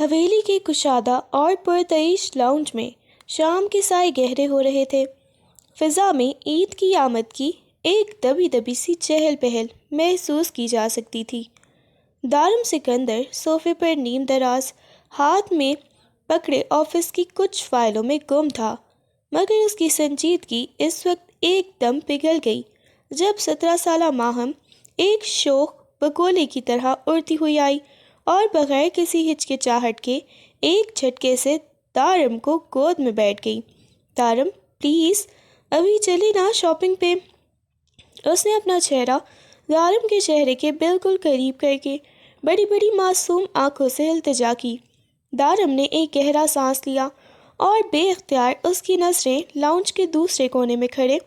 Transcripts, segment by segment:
حویلی کے کشادہ اور پرتعیش لاؤنج میں شام کے سائے گہرے ہو رہے تھے۔ فضا میں عید کی آمد کی ایک دبی دبی سی چہل پہل محسوس کی جا سکتی تھی۔ دارم سکندر صوفے پر نیم دراز ہاتھ میں پکڑے آفس کی کچھ فائلوں میں گم تھا، مگر اس کی سنجیدگی اس وقت ایک دم پگھل گئی جب 17 سالہ ماہم ایک شوخ بگولے کی طرح اڑتی ہوئی آئی اور بغیر کسی ہچکچاہٹ کے ایک جھٹکے سے دارم کو گود میں بیٹھ گئی۔ دارم پلیز ابھی چلے نا شاپنگ پہ۔ اس نے اپنا چہرہ دارم کے چہرے کے بالکل قریب کر کے بڑی بڑی معصوم آنکھوں سے التجا کی۔ دارم نے ایک گہرا سانس لیا اور بے اختیار اس کی نظریں لاؤنج کے دوسرے کونے میں کھڑے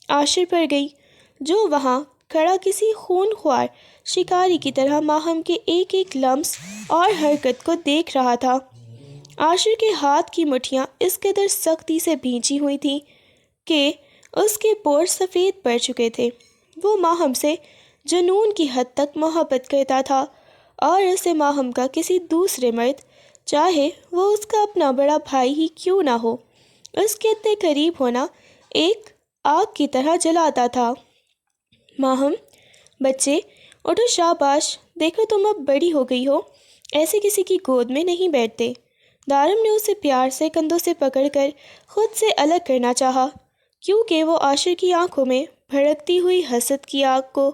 عاشر پر گئی، جو وہاں کھڑا کسی خون خوار شکاری کی طرح ماہم کے ایک ایک لمس اور حرکت کو دیکھ رہا تھا۔ عاشر کے ہاتھ کی مٹھیاں اس قدر سختی سے بھینچی ہوئی تھیں کہ اس کے پور سفید پڑ چکے تھے۔ وہ ماہم سے جنون کی حد تک محبت کرتا تھا اور اسے ماہم کا کسی دوسرے مرد، چاہے وہ اس کا اپنا بڑا بھائی ہی کیوں نہ ہو، اس کے اتنے قریب ہونا ایک آگ کی طرح جلاتا تھا۔ ماہم، بچے اٹھو، شاباش، دیکھو تم اب بڑی ہو گئی ہو، ایسے کسی کی گود میں نہیں بیٹھتے۔ دارم نے اسے پیار سے کندھوں سے پکڑ کر خود سے الگ کرنا چاہا، کیونکہ وہ عاشر کی آنکھوں میں بھڑکتی ہوئی حسد کی آگ کو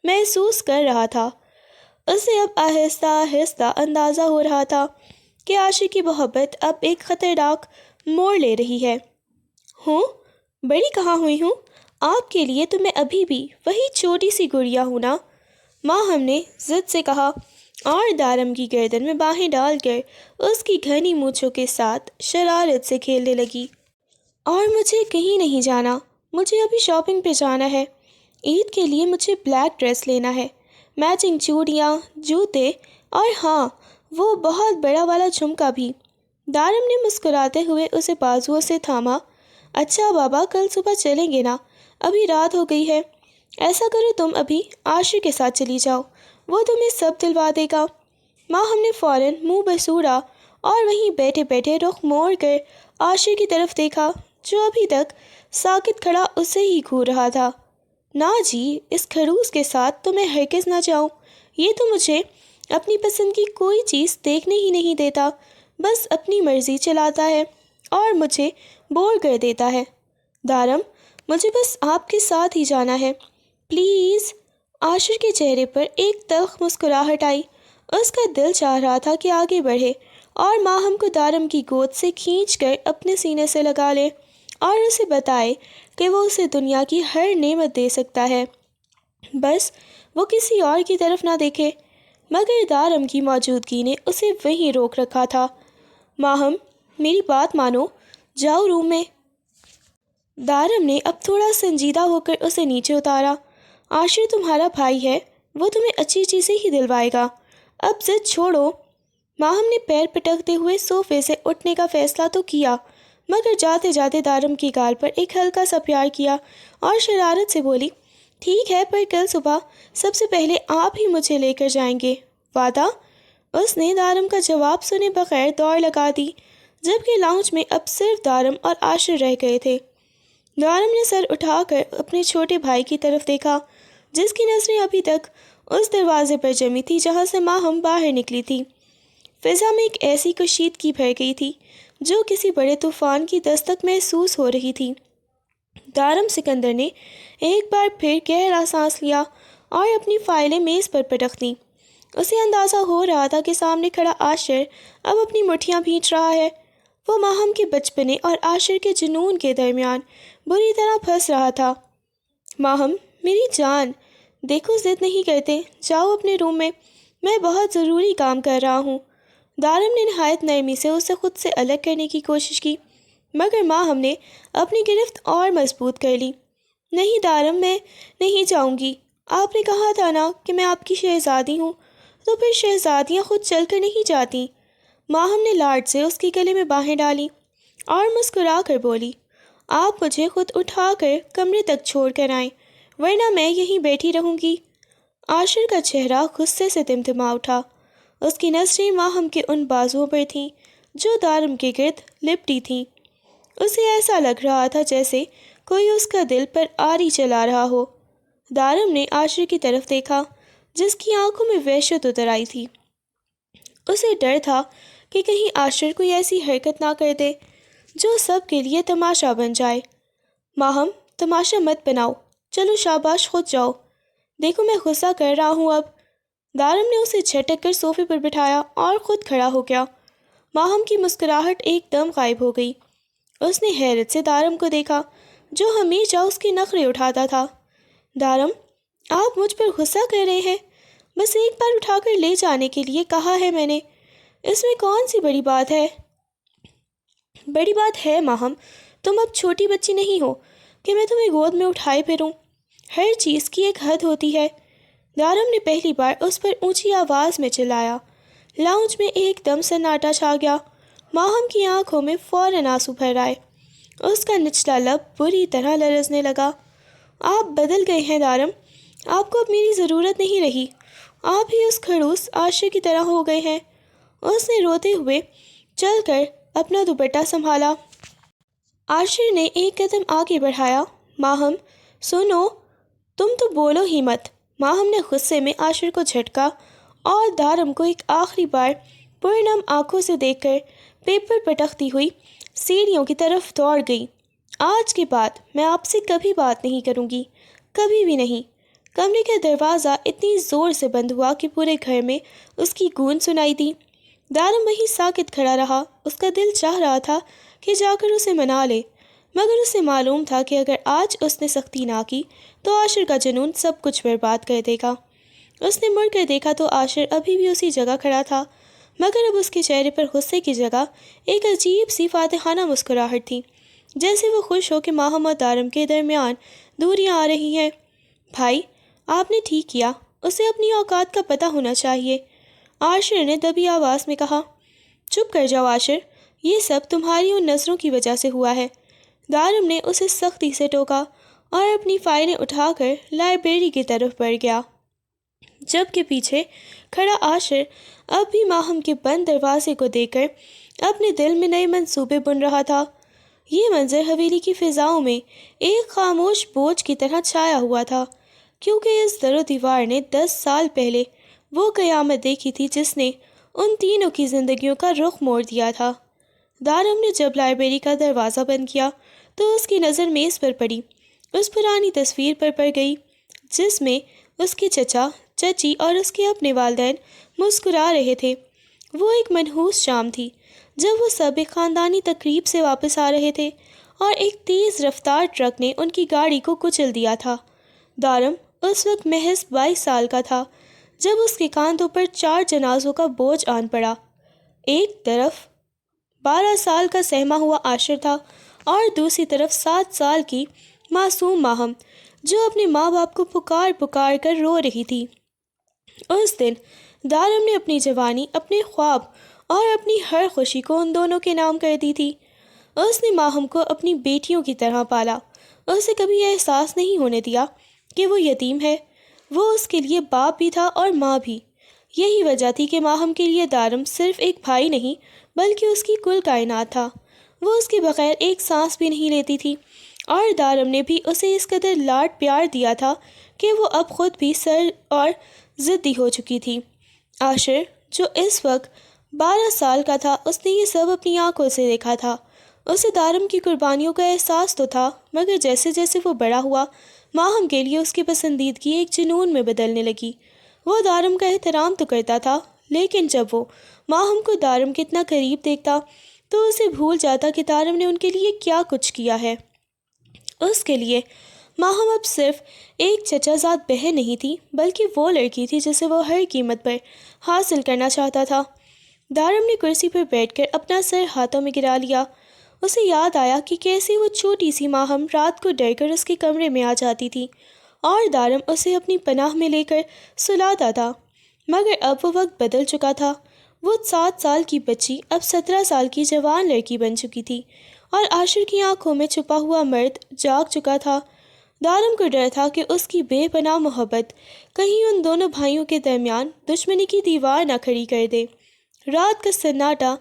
محسوس کر رہا تھا۔ اسے اب آہستہ آہستہ اندازہ ہو رہا تھا کہ عاشر کی محبت اب ایک خطرناک موڑ لے رہی ہے۔ ہوں، بڑی کہاں ہوئی ہوں؟ آپ کے لیے تو میں ابھی بھی وہی چھوٹی سی گڑیا ہوں نا، ماہم نے ضد سے کہا اور دارم کی گردن میں باہیں ڈال کر اس کی گھنی مونچھوں کے ساتھ شرارت سے کھیلنے لگی۔ اور مجھے کہیں نہیں جانا، مجھے ابھی شاپنگ پہ جانا ہے۔ عید کے لیے مجھے بلیک ڈریس لینا ہے، میچنگ چوڑیاں، جوتے اور ہاں، وہ بہت بڑا والا جھمکا بھی۔ دارم نے مسکراتے ہوئے اسے بازوؤں سے تھاما۔ اچھا بابا، کل صبح چلیں گے نا، ابھی رات ہو گئی ہے۔ ایسا کرو تم ابھی عاشر کے ساتھ چلی جاؤ، وہ تمہیں سب دلوا دے گا۔ ماہم نے فوراً منہ بسوڑا اور وہیں بیٹھے بیٹھے رخ موڑ کر عاشر کی طرف دیکھا، جو ابھی تک ساکت کھڑا اسے ہی گھور رہا تھا۔ نا جی، اس خڑوس کے ساتھ تو میں ہرگز نہ جاؤں، یہ تو مجھے اپنی پسند کی کوئی چیز دیکھنے ہی نہیں دیتا، بس اپنی مرضی چلاتا ہے اور مجھے بور کر دیتا ہے۔ دارم، مجھے بس آپ کے ساتھ ہی جانا ہے، پلیز۔ عاشر کے چہرے پر ایک تلخ مسکراہٹ آئی۔ اس کا دل چاہ رہا تھا کہ آگے بڑھے اور ماہم کو دارم کی گود سے کھینچ کر اپنے سینے سے لگا لے اور اسے بتائے کہ وہ اسے دنیا کی ہر نعمت دے سکتا ہے، بس وہ کسی اور کی طرف نہ دیکھے، مگر دارم کی موجودگی نے اسے وہیں روک رکھا تھا۔ ماہم، میری بات مانو، جاؤ روم میں۔ دارم نے اب تھوڑا سنجیدہ ہو کر اسے نیچے اتارا۔ عاشر تمہارا بھائی ہے، وہ تمہیں اچھی چیزیں ہی دلوائے گا، اب ضد چھوڑو۔ ماہم نے پیر پٹکتے ہوئے صوفے سے اٹھنے کا فیصلہ تو کیا، مگر جاتے جاتے دارم کی گال پر ایک ہلکا سا پیار کیا اور شرارت سے بولی، ٹھیک ہے، پر کل صبح سب سے پہلے آپ ہی مجھے لے کر جائیں گے، وعدہ؟ اس نے دارم کا جواب سنے بغیر دوڑ لگا دی، جبکہ لاؤنج میں اب صرف دارم اور عاشر رہ گئے تھے۔ دارم نے سر اٹھا کر اپنے چھوٹے بھائی کی طرف دیکھا، جس کی نظریں ابھی تک اس دروازے پر جمی تھی جہاں سے ماہم باہر نکلی تھی۔ فضا میں ایک ایسی کشیدگی بھر گئی تھی جو کسی بڑے طوفان کی دستک محسوس ہو رہی تھی۔ دارم سکندر نے ایک بار پھر گہرا سانس لیا اور اپنی فائلیں میز پر پٹک دیں۔ اسے اندازہ ہو رہا تھا کہ سامنے کھڑا عاشر اب اپنی مٹھیاں بھینچ رہا ہے۔ وہ ماہم کے بچپنے اور عاشر کے جنون کے درمیان بری طرح پھنس رہا تھا۔ ماہم، میری جان، دیکھو ضد نہیں کرتے، جاؤ اپنے روم میں بہت ضروری کام کر رہا ہوں۔ دارم نے نہایت نرمی سے اسے خود سے الگ کرنے کی کوشش کی، مگر ماہم نے اپنی گرفت اور مضبوط کر لی۔ نہیں دارم، میں نہیں جاؤں گی، آپ نے کہا تھا نا کہ میں آپ کی شہزادی ہوں، تو پھر شہزادیاں خود چل کر نہیں جاتی۔ ماہم نے لاڈ سے اس کے گلے میں باہیں ڈالی اور مسکرا کر بولی، آپ مجھے خود اٹھا کر کمرے تک چھوڑ کر آئیں، ورنہ میں یہیں بیٹھی رہوں گی۔ عاشر کا چہرہ غصے سے تمتما اٹھا۔ اس کی نظریں ماہم کے ان بازوؤں پر تھیں جو دارم کے گرد لپٹی تھیں۔ اسے ایسا لگ رہا تھا جیسے کوئی اس کا دل پر آری چلا رہا ہو۔ دارم نے عاشر کی طرف دیکھا جس کی آنکھوں میں وحشت اتر آئی تھی۔ اسے ڈر تھا کہ کہیں عاشر کوئی ایسی حرکت نہ کر دے جو سب کے لیے تماشا بن جائے۔ ماہم، تماشا مت بناؤ، چلو شاباش، خود جاؤ، دیکھو میں غصہ کر رہا ہوں اب۔ دارم نے اسے جھٹک کر صوفے پر بٹھایا اور خود کھڑا ہو گیا۔ ماہم کی مسکراہٹ ایک دم غائب ہو گئی۔ اس نے حیرت سے دارم کو دیکھا جو ہمیشہ اس کے نخرے اٹھاتا تھا۔ دارم، آپ مجھ پر غصہ کر رہے ہیں؟ بس ایک بار اٹھا کر لے جانے کے لیے کہا ہے میں نے، اس میں کون سی بڑی بات ہے؟ بڑی بات ہے ماہم، تم اب چھوٹی بچی نہیں ہو کہ میں تمہیں گود میں اٹھائے پھروں۔ ہر چیز کی ایک حد ہوتی ہے۔ دارم نے پہلی بار اس پر اونچی آواز میں چلایا۔ لاؤنج میں ایک دم سناٹا چھا گیا۔ ماہم کی آنکھوں میں فوراً آنسو بھر آئے۔ اس کا نچلا لب بری طرح لرزنے لگا۔ آپ بدل گئے ہیں دارم، آپ کو اب میری ضرورت نہیں رہی، آپ ہی اس کھڑوس عاشق کی طرح ہو گئے ہیں۔ اس نے روتے ہوئے چل کر اپنا دوپٹہ سنبھالا۔ عاشر نے ایک قدم آگے بڑھایا۔ ماہم، سنو، تم تو بولو ہی مت۔ ماہم نے غصے میں عاشر کو جھٹکا اور دارم کو ایک آخری بار پرنم آنکھوں سے دیکھ کر پیپر پٹکتی ہوئی سیڑھیوں کی طرف دوڑ گئی۔ آج کے بعد میں آپ سے کبھی بات نہیں کروں گی، کبھی بھی نہیں۔ کمرے کا دروازہ اتنی زور سے بند ہوا کہ پورے گھر میں اس کی گونج سنائی دی۔ دارم وہیں ساکت کھڑا رہا۔ اس کا دل چاہ رہا تھا کہ جا کر اسے منا لے، مگر اسے معلوم تھا کہ اگر آج اس نے سختی نہ کی تو عاشر کا جنون سب کچھ برباد کر دے گا۔ اس نے مڑ کر دیکھا تو عاشر ابھی بھی اسی جگہ کھڑا تھا، مگر اب اس کے چہرے پر غصے کی جگہ ایک عجیب سی فاتحانہ مسکراہٹ تھی، جیسے وہ خوش ہو کہ ماہم اور دارم کے درمیان دوریاں آ رہی ہیں۔ بھائی، آپ نے ٹھیک کیا، اسے اپنی اوقات کا پتہ ہونا چاہیے، عاشر نے دبی آواز میں کہا۔ چپ کر جاؤ عاشر، یہ سب تمہاری ان نظروں کی وجہ سے ہوا ہے۔ دارم نے اسے سختی سے ٹوکا اور اپنی فائلیں اٹھا کر لائبریری کی طرف بڑھ گیا، جبکہ پیچھے کھڑا عاشر اب بھی ماہم کے بند دروازے کو دیکھ کر اپنے دل میں نئے منصوبے بن رہا تھا۔ یہ منظر حویلی کی فضاؤں میں ایک خاموش بوجھ کی طرح چھایا ہوا تھا، کیونکہ اس در و دیوار نے 10 سال پہلے وہ قیامت دیکھی تھی جس نے ان تینوں کی زندگیوں کا رخ موڑ دیا تھا۔ دارم نے جب لائبریری کا دروازہ بند کیا تو اس کی نظر میز پر پڑی، اس پرانی تصویر پر پڑ گئی جس میں اس کے چچا، چچی اور اس کے اپنے والدین مسکرا رہے تھے۔ وہ ایک منحوس شام تھی جب وہ سب ایک خاندانی تقریب سے واپس آ رہے تھے اور ایک تیز رفتار ٹرک نے ان کی گاڑی کو کچل دیا تھا۔ دارم اس وقت محض 22 سال کا تھا جب اس کے کاندھوں پر 4 جنازوں کا بوجھ آن پڑا۔ ایک طرف 12 سال کا سہما ہوا عاشر تھا اور دوسری طرف 7 سال کی معصوم ماہم جو اپنے ماں باپ کو پکار پکار کر رو رہی تھی۔ اس دن دارم نے اپنی جوانی، اپنے خواب اور اپنی ہر خوشی کو ان دونوں کے نام کر دی تھی۔ اس نے ماہم کو اپنی بیٹیوں کی طرح پالا، اسے کبھی احساس نہیں ہونے دیا کہ وہ یتیم ہے۔ وہ اس کے لیے باپ بھی تھا اور ماں بھی۔ یہی وجہ تھی کہ ماہم کے لیے دارم صرف ایک بھائی نہیں بلکہ اس کی کل کائنات تھا۔ وہ اس کے بغیر ایک سانس بھی نہیں لیتی تھی، اور دارم نے بھی اسے اس قدر لاڈ پیار دیا تھا کہ وہ اب خود بھی سر اور ضدی ہو چکی تھی۔ عاشر، جو اس وقت 12 سال کا تھا، اس نے یہ سب اپنی آنکھوں سے دیکھا تھا۔ اسے دارم کی قربانیوں کا احساس تو تھا، مگر جیسے جیسے وہ بڑا ہوا، ماہم کے لیے اس کی پسندیدگی ایک جنون میں بدلنے لگی۔ وہ دارم کا احترام تو کرتا تھا، لیکن جب وہ ماہم کو دارم کے اتنا قریب دیکھتا تو اسے بھول جاتا کہ دارم نے ان کے لیے کیا کچھ کیا ہے۔ اس کے لیے ماہم اب صرف ایک چچا زاد بہن نہیں تھی، بلکہ وہ لڑکی تھی جسے وہ ہر قیمت پر حاصل کرنا چاہتا تھا۔ دارم نے کرسی پر بیٹھ کر اپنا سر ہاتھوں میں گرا لیا۔ اسے یاد آیا کہ کیسے وہ چھوٹی سی ماہم رات کو ڈر کر اس کے کمرے میں آ جاتی تھی اور دارم اسے اپنی پناہ میں لے کر سلاتا تھا، مگر اب وہ وقت بدل چکا تھا۔ وہ 7 سال کی بچی اب 17 سال کی جوان لڑکی بن چکی تھی، اور عاشر کی آنکھوں میں چھپا ہوا مرد جاگ چکا تھا۔ دارم کو ڈر تھا کہ اس کی بے پناہ محبت کہیں ان دونوں بھائیوں کے درمیان دشمنی کی دیوار نہ کھڑی کر دے۔ رات کا سناٹا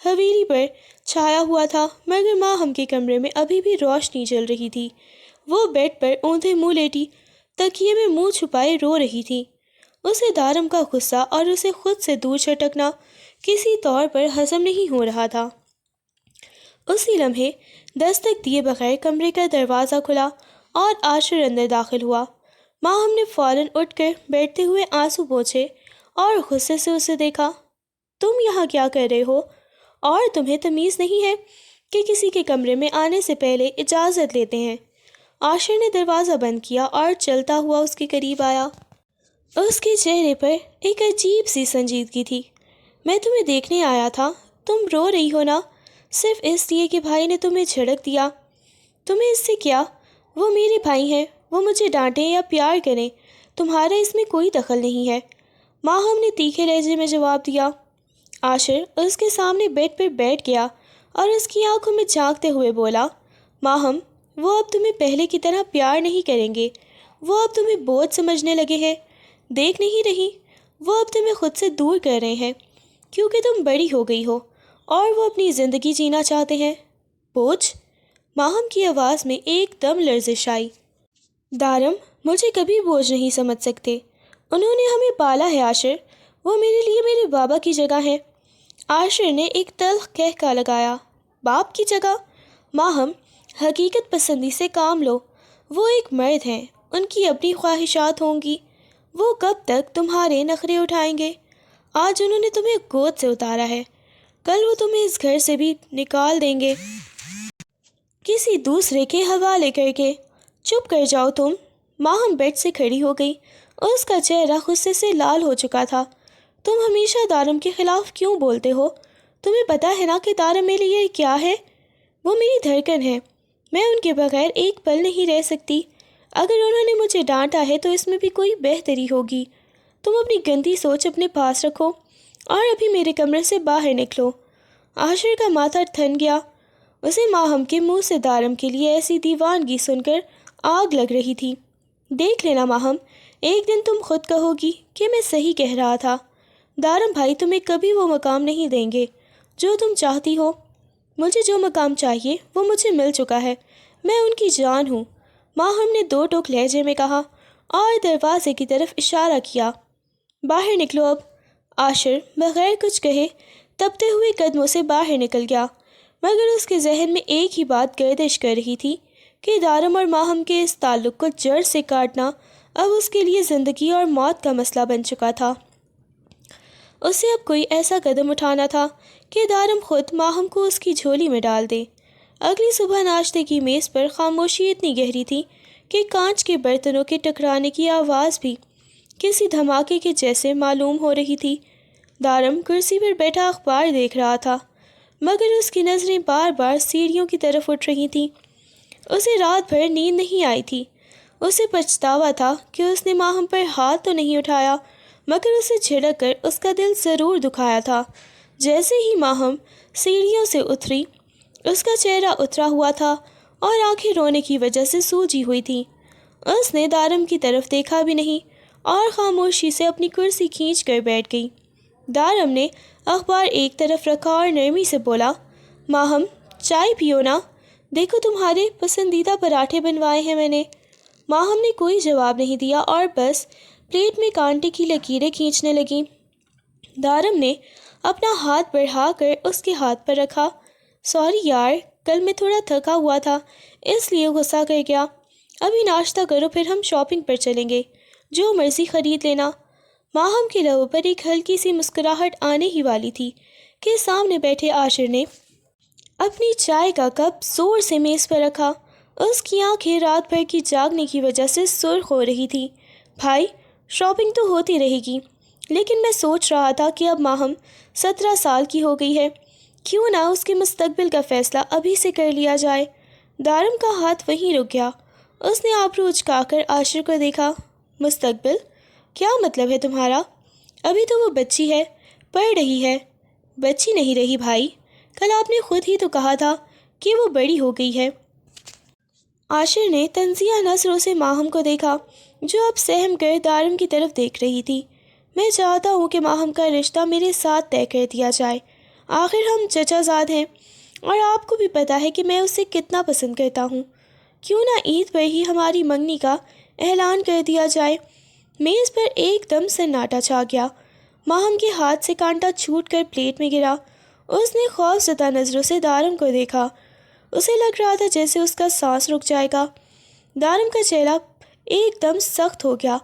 حویلی پر چھایا ہوا تھا، مگر ماہم کے کمرے میں ابھی بھی روشنی جل رہی تھی۔ وہ بیڈ پر اونھے منہ لیٹی تکیے میں منہ چھپائے رو رہی تھی۔ اسے دارم کا غصہ اور اسے خود سے دور چھٹکنا کسی طور پر ہضم نہیں ہو رہا تھا۔ اسی لمحے دستک دیے بغیر کمرے کا دروازہ کھلا اور عاشر اندر داخل ہوا۔ ماہم نے فوراً اٹھ کر بیٹھتے ہوئے آنسو پوچھے اور غصے سے اسے دیکھا۔ تم یہاں کیا کر رہے ہو؟ اور تمہیں تمیز نہیں ہے کہ کسی کے کمرے میں آنے سے پہلے اجازت لیتے ہیں؟ عاشر نے دروازہ بند کیا اور چلتا ہوا اس کے قریب آیا۔ اس کے چہرے پر ایک عجیب سی سنجیدگی تھی۔ میں تمہیں دیکھنے آیا تھا، تم رو رہی ہو نا، صرف اس لیے کہ بھائی نے تمہیں جھڑک دیا۔ تمہیں اس سے کیا؟ وہ میرے بھائی ہیں، وہ مجھے ڈانٹیں یا پیار کریں، تمہارا اس میں کوئی دخل نہیں ہے، ماہم نے تیکھے لہجے میں جواب دیا۔ عاشر اس کے سامنے بیڈ پر بیٹھ گیا اور اس کی آنکھوں میں جھانکتے ہوئے بولا، ماہم، وہ اب تمہیں پہلے کی طرح پیار نہیں کریں گے، وہ اب تمہیں بوجھ سمجھنے لگے ہیں، دیکھ نہیں رہی، وہ اب تمہیں خود سے دور کر رہے ہیں کیونکہ تم بڑی ہو گئی ہو اور وہ اپنی زندگی جینا چاہتے ہیں۔ بوجھ؟ ماہم کی آواز میں ایک دم لرزش آئی۔ دارم مجھے کبھی بوجھ نہیں سمجھ سکتے، انہوں نے ہمیں پالا ہے عاشر، وہ میرے لیے میرے بابا کی جگہ ہے۔ عاشر نے ایک تلخ قہقہ لگایا۔ باپ کی جگہ؟ ماہم، حقیقت پسندی سے کام لو، وہ ایک مرد ہیں، ان کی اپنی خواہشات ہوں گی، وہ کب تک تمہارے نخرے اٹھائیں گے؟ آج انہوں نے تمہیں گود سے اتارا ہے، کل وہ تمہیں اس گھر سے بھی نکال دیں گے کسی دوسرے کے حوالے کر کے۔ چپ کر جاؤ تم۔ ماہم بیڈ سے کھڑی ہو گئی، اس کا چہرہ غصے سے لال ہو چکا تھا۔ تم ہمیشہ دارم کے خلاف کیوں بولتے ہو؟ تمہیں پتہ ہے نا کہ دارم میرے لیے کیا ہے؟ وہ میری دھڑکن ہے، میں ان کے بغیر ایک پل نہیں رہ سکتی۔ اگر انہوں نے مجھے ڈانٹا ہے تو اس میں بھی کوئی بہتری ہوگی۔ تم اپنی گندی سوچ اپنے پاس رکھو اور ابھی میرے کمرے سے باہر نکلو۔ عاشر کا ماتھا ٹھن گیا، اسے ماہم کے منہ سے دارم کے لیے ایسی دیوانگی سن کر آگ لگ رہی تھی۔ دیکھ لینا ماہم، ایک دن تم خود کہو گی کہ میں صحیح کہہ رہا تھا، دارم بھائی تمہیں کبھی وہ مقام نہیں دیں گے جو تم چاہتی ہو۔ مجھے جو مقام چاہیے وہ مجھے مل چکا ہے، میں ان کی جان ہوں، ماہم نے دو ٹوک لہجے میں کہا اور دروازے کی طرف اشارہ کیا۔ باہر نکلو اب۔ عاشر بغیر کچھ کہے تپتے ہوئے قدموں سے باہر نکل گیا، مگر اس کے ذہن میں ایک ہی بات گردش کر رہی تھی کہ دارم اور ماہم کے اس تعلق کو جڑ سے کاٹنا اب اس کے لیے زندگی اور موت کا مسئلہ بن چکا تھا۔ اسے اب کوئی ایسا قدم اٹھانا تھا کہ دارم خود ماہم کو اس کی جھولی میں ڈال دے۔ اگلی صبح ناشتے کی میز پر خاموشی اتنی گہری تھی کہ کانچ کے برتنوں کے ٹکرانے کی آواز بھی کسی دھماکے کے جیسے معلوم ہو رہی تھی۔ دارم کرسی پر بیٹھا اخبار دیکھ رہا تھا، مگر اس کی نظریں بار بار سیڑھیوں کی طرف اٹھ رہی تھیں۔ اسے رات بھر نیند نہیں آئی تھی۔ اسے پچھتاوا تھا کہ اس نے ماہم پر ہاتھ تو نہیں اٹھایا، مگر اسے جھڑک کر اس کا دل ضرور دکھایا تھا۔ جیسے ہی ماہم سیڑھیوں سے اتری، اس کا چہرہ اترا ہوا تھا اور آنکھیں رونے کی وجہ سے سوجی ہوئی تھیں۔ اس نے دارم کی طرف دیکھا بھی نہیں اور خاموشی سے اپنی کرسی کھینچ کر بیٹھ گئی۔ دارم نے اخبار ایک طرف رکھا اور نرمی سے بولا، ماہم چائے پیو نا، دیکھو تمہارے پسندیدہ پراٹھے بنوائے ہیں میں نے۔ ماہم نے کوئی جواب نہیں دیا اور بس پلیٹ میں کانٹے کی لکیریں کھینچنے لگیں۔ دارم نے اپنا ہاتھ بڑھا کر اس کے ہاتھ پر رکھا۔ سوری یار، کل میں تھوڑا تھکا ہوا تھا اس لیے غصہ کر گیا، ابھی ناشتہ کرو پھر ہم شاپنگ پر چلیں گے، جو مرضی خرید لینا۔ ماہم کے لبوں پر ایک ہلکی سی مسکراہٹ آنے ہی والی تھی کہ سامنے بیٹھے عاشر نے اپنی چائے کا کپ زور سے میز پر رکھا۔ اس کی آنکھیں رات بھر کی جاگنے کی وجہ سے سرخ ہو رہی تھی۔ بھائی، شاپنگ تو ہوتی رہے گی، لیکن میں سوچ رہا تھا کہ اب ماہم 17 سال کی ہو گئی ہے، کیوں نہ اس کے مستقبل کا فیصلہ ابھی سے کر لیا جائے۔ دارم کا ہاتھ وہیں رک گیا۔ اس نے آبرو اچکا کر عاشر کو دیکھا۔ مستقبل؟ کیا مطلب ہے تمہارا؟ ابھی تو وہ بچی ہے، پڑھ رہی ہے۔ بچی نہیں رہی بھائی، کل آپ نے خود ہی تو کہا تھا کہ وہ بڑی ہو گئی ہے۔ عاشر نے تنزیہ نظروں سے ماہم کو دیکھا جو اب سہم کر دارم کی طرف دیکھ رہی تھی۔ میں چاہتا ہوں کہ ماہم کا رشتہ میرے ساتھ طے کر دیا جائے، آخر ہم چچا زاد ہیں اور آپ کو بھی پتہ ہے کہ میں اسے کتنا پسند کرتا ہوں۔ کیوں نہ عید پر ہی ہماری منگنی کا اعلان کر دیا جائے۔ میز پر ایک دم سناٹا چھا گیا۔ ماہم کے ہاتھ سے کانٹا چھوٹ کر پلیٹ میں گرا۔ اس نے خوف زدہ نظروں سے دارم کو دیکھا۔ اسے لگ رہا تھا جیسے اس کا سانس رک جائے گا۔ دارم کا چہرہ ایک دم سخت ہو گیا۔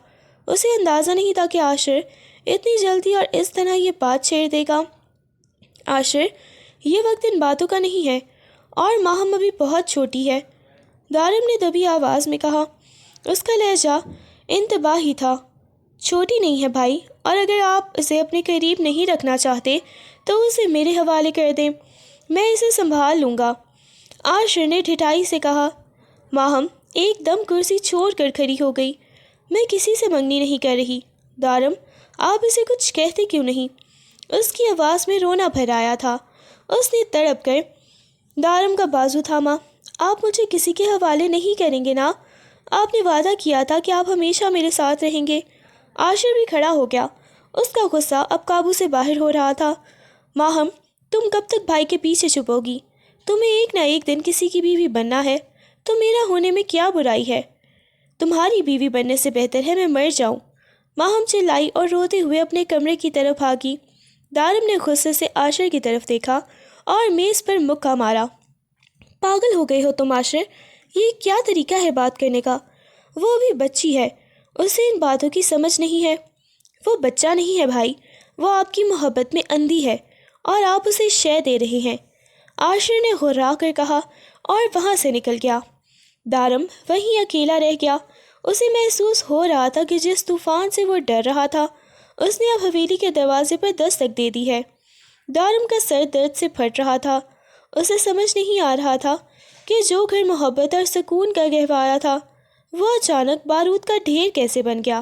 اسے اندازہ نہیں تھا کہ عاشر اتنی جلدی اور اس طرح یہ بات چھیڑ دے گا۔ عاشر، یہ وقت ان باتوں کا نہیں ہے اور ماہم ابھی بہت چھوٹی ہے، دارم نے دبی آواز میں کہا۔ اس کا لہجہ انتباہی تھا۔ چھوٹی نہیں ہے بھائی، اور اگر آپ اسے اپنے قریب نہیں رکھنا چاہتے تو اسے میرے حوالے کر دیں، میں اسے سنبھال لوں گا، عاشر نے ڈھٹائی سے کہا۔ ماہم ایک دم کرسی چھوڑ کر کھڑی ہو گئی۔ میں کسی سے منگنی نہیں کر رہی۔ دارم، آپ اسے کچھ کہتے کیوں نہیں؟ اس کی آواز میں رونا بھر آیا تھا۔ اس نے تڑپ کر دارم کا بازو تھاما۔ آپ مجھے کسی کے حوالے نہیں کریں گے نا؟ آپ نے وعدہ کیا تھا کہ آپ ہمیشہ میرے ساتھ رہیں گے۔ عاشر بھی کھڑا ہو گیا۔ اس کا غصہ اب قابو سے باہر ہو رہا تھا۔ ماہم، تم کب تک بھائی کے پیچھے چھپو گی؟ تمہیں ایک نہ ایک دن کسی کی بیوی بننا ہے، تو میرا ہونے میں کیا برائی ہے؟ تمہاری بیوی بننے سے بہتر ہے میں مر جاؤں۔ ماہم چلائی اور روتے ہوئے اپنے کمرے کی طرف بھاگی۔ دارم نے غصے سے عاشر کی طرف دیکھا اور میز پر مکہ مارا۔ پاگل ہو گئے ہو تم عاشر، یہ کیا طریقہ ہے بات کرنے کا؟ وہ ابھی بچی ہے، اسے ان باتوں کی سمجھ نہیں ہے۔ وہ بچہ نہیں ہے بھائی، وہ آپ کی محبت میں اندھی ہے اور آپ اسے شے دے رہے ہیں، عاشر نے غرا کر کہا اور وہاں سے نکل گیا۔ دارم وہیں اکیلا رہ گیا۔ اسے محسوس ہو رہا تھا کہ جس طوفان سے وہ ڈر رہا تھا اس نے اب حویلی کے دروازے پر دستک دے دی ہے۔ دارم کا سر درد سے پھٹ رہا تھا۔ اسے سمجھ نہیں آ رہا تھا کہ جو گھر محبت اور سکون کا گہوایا تھا وہ اچانک بارود کا ڈھیر کیسے بن گیا۔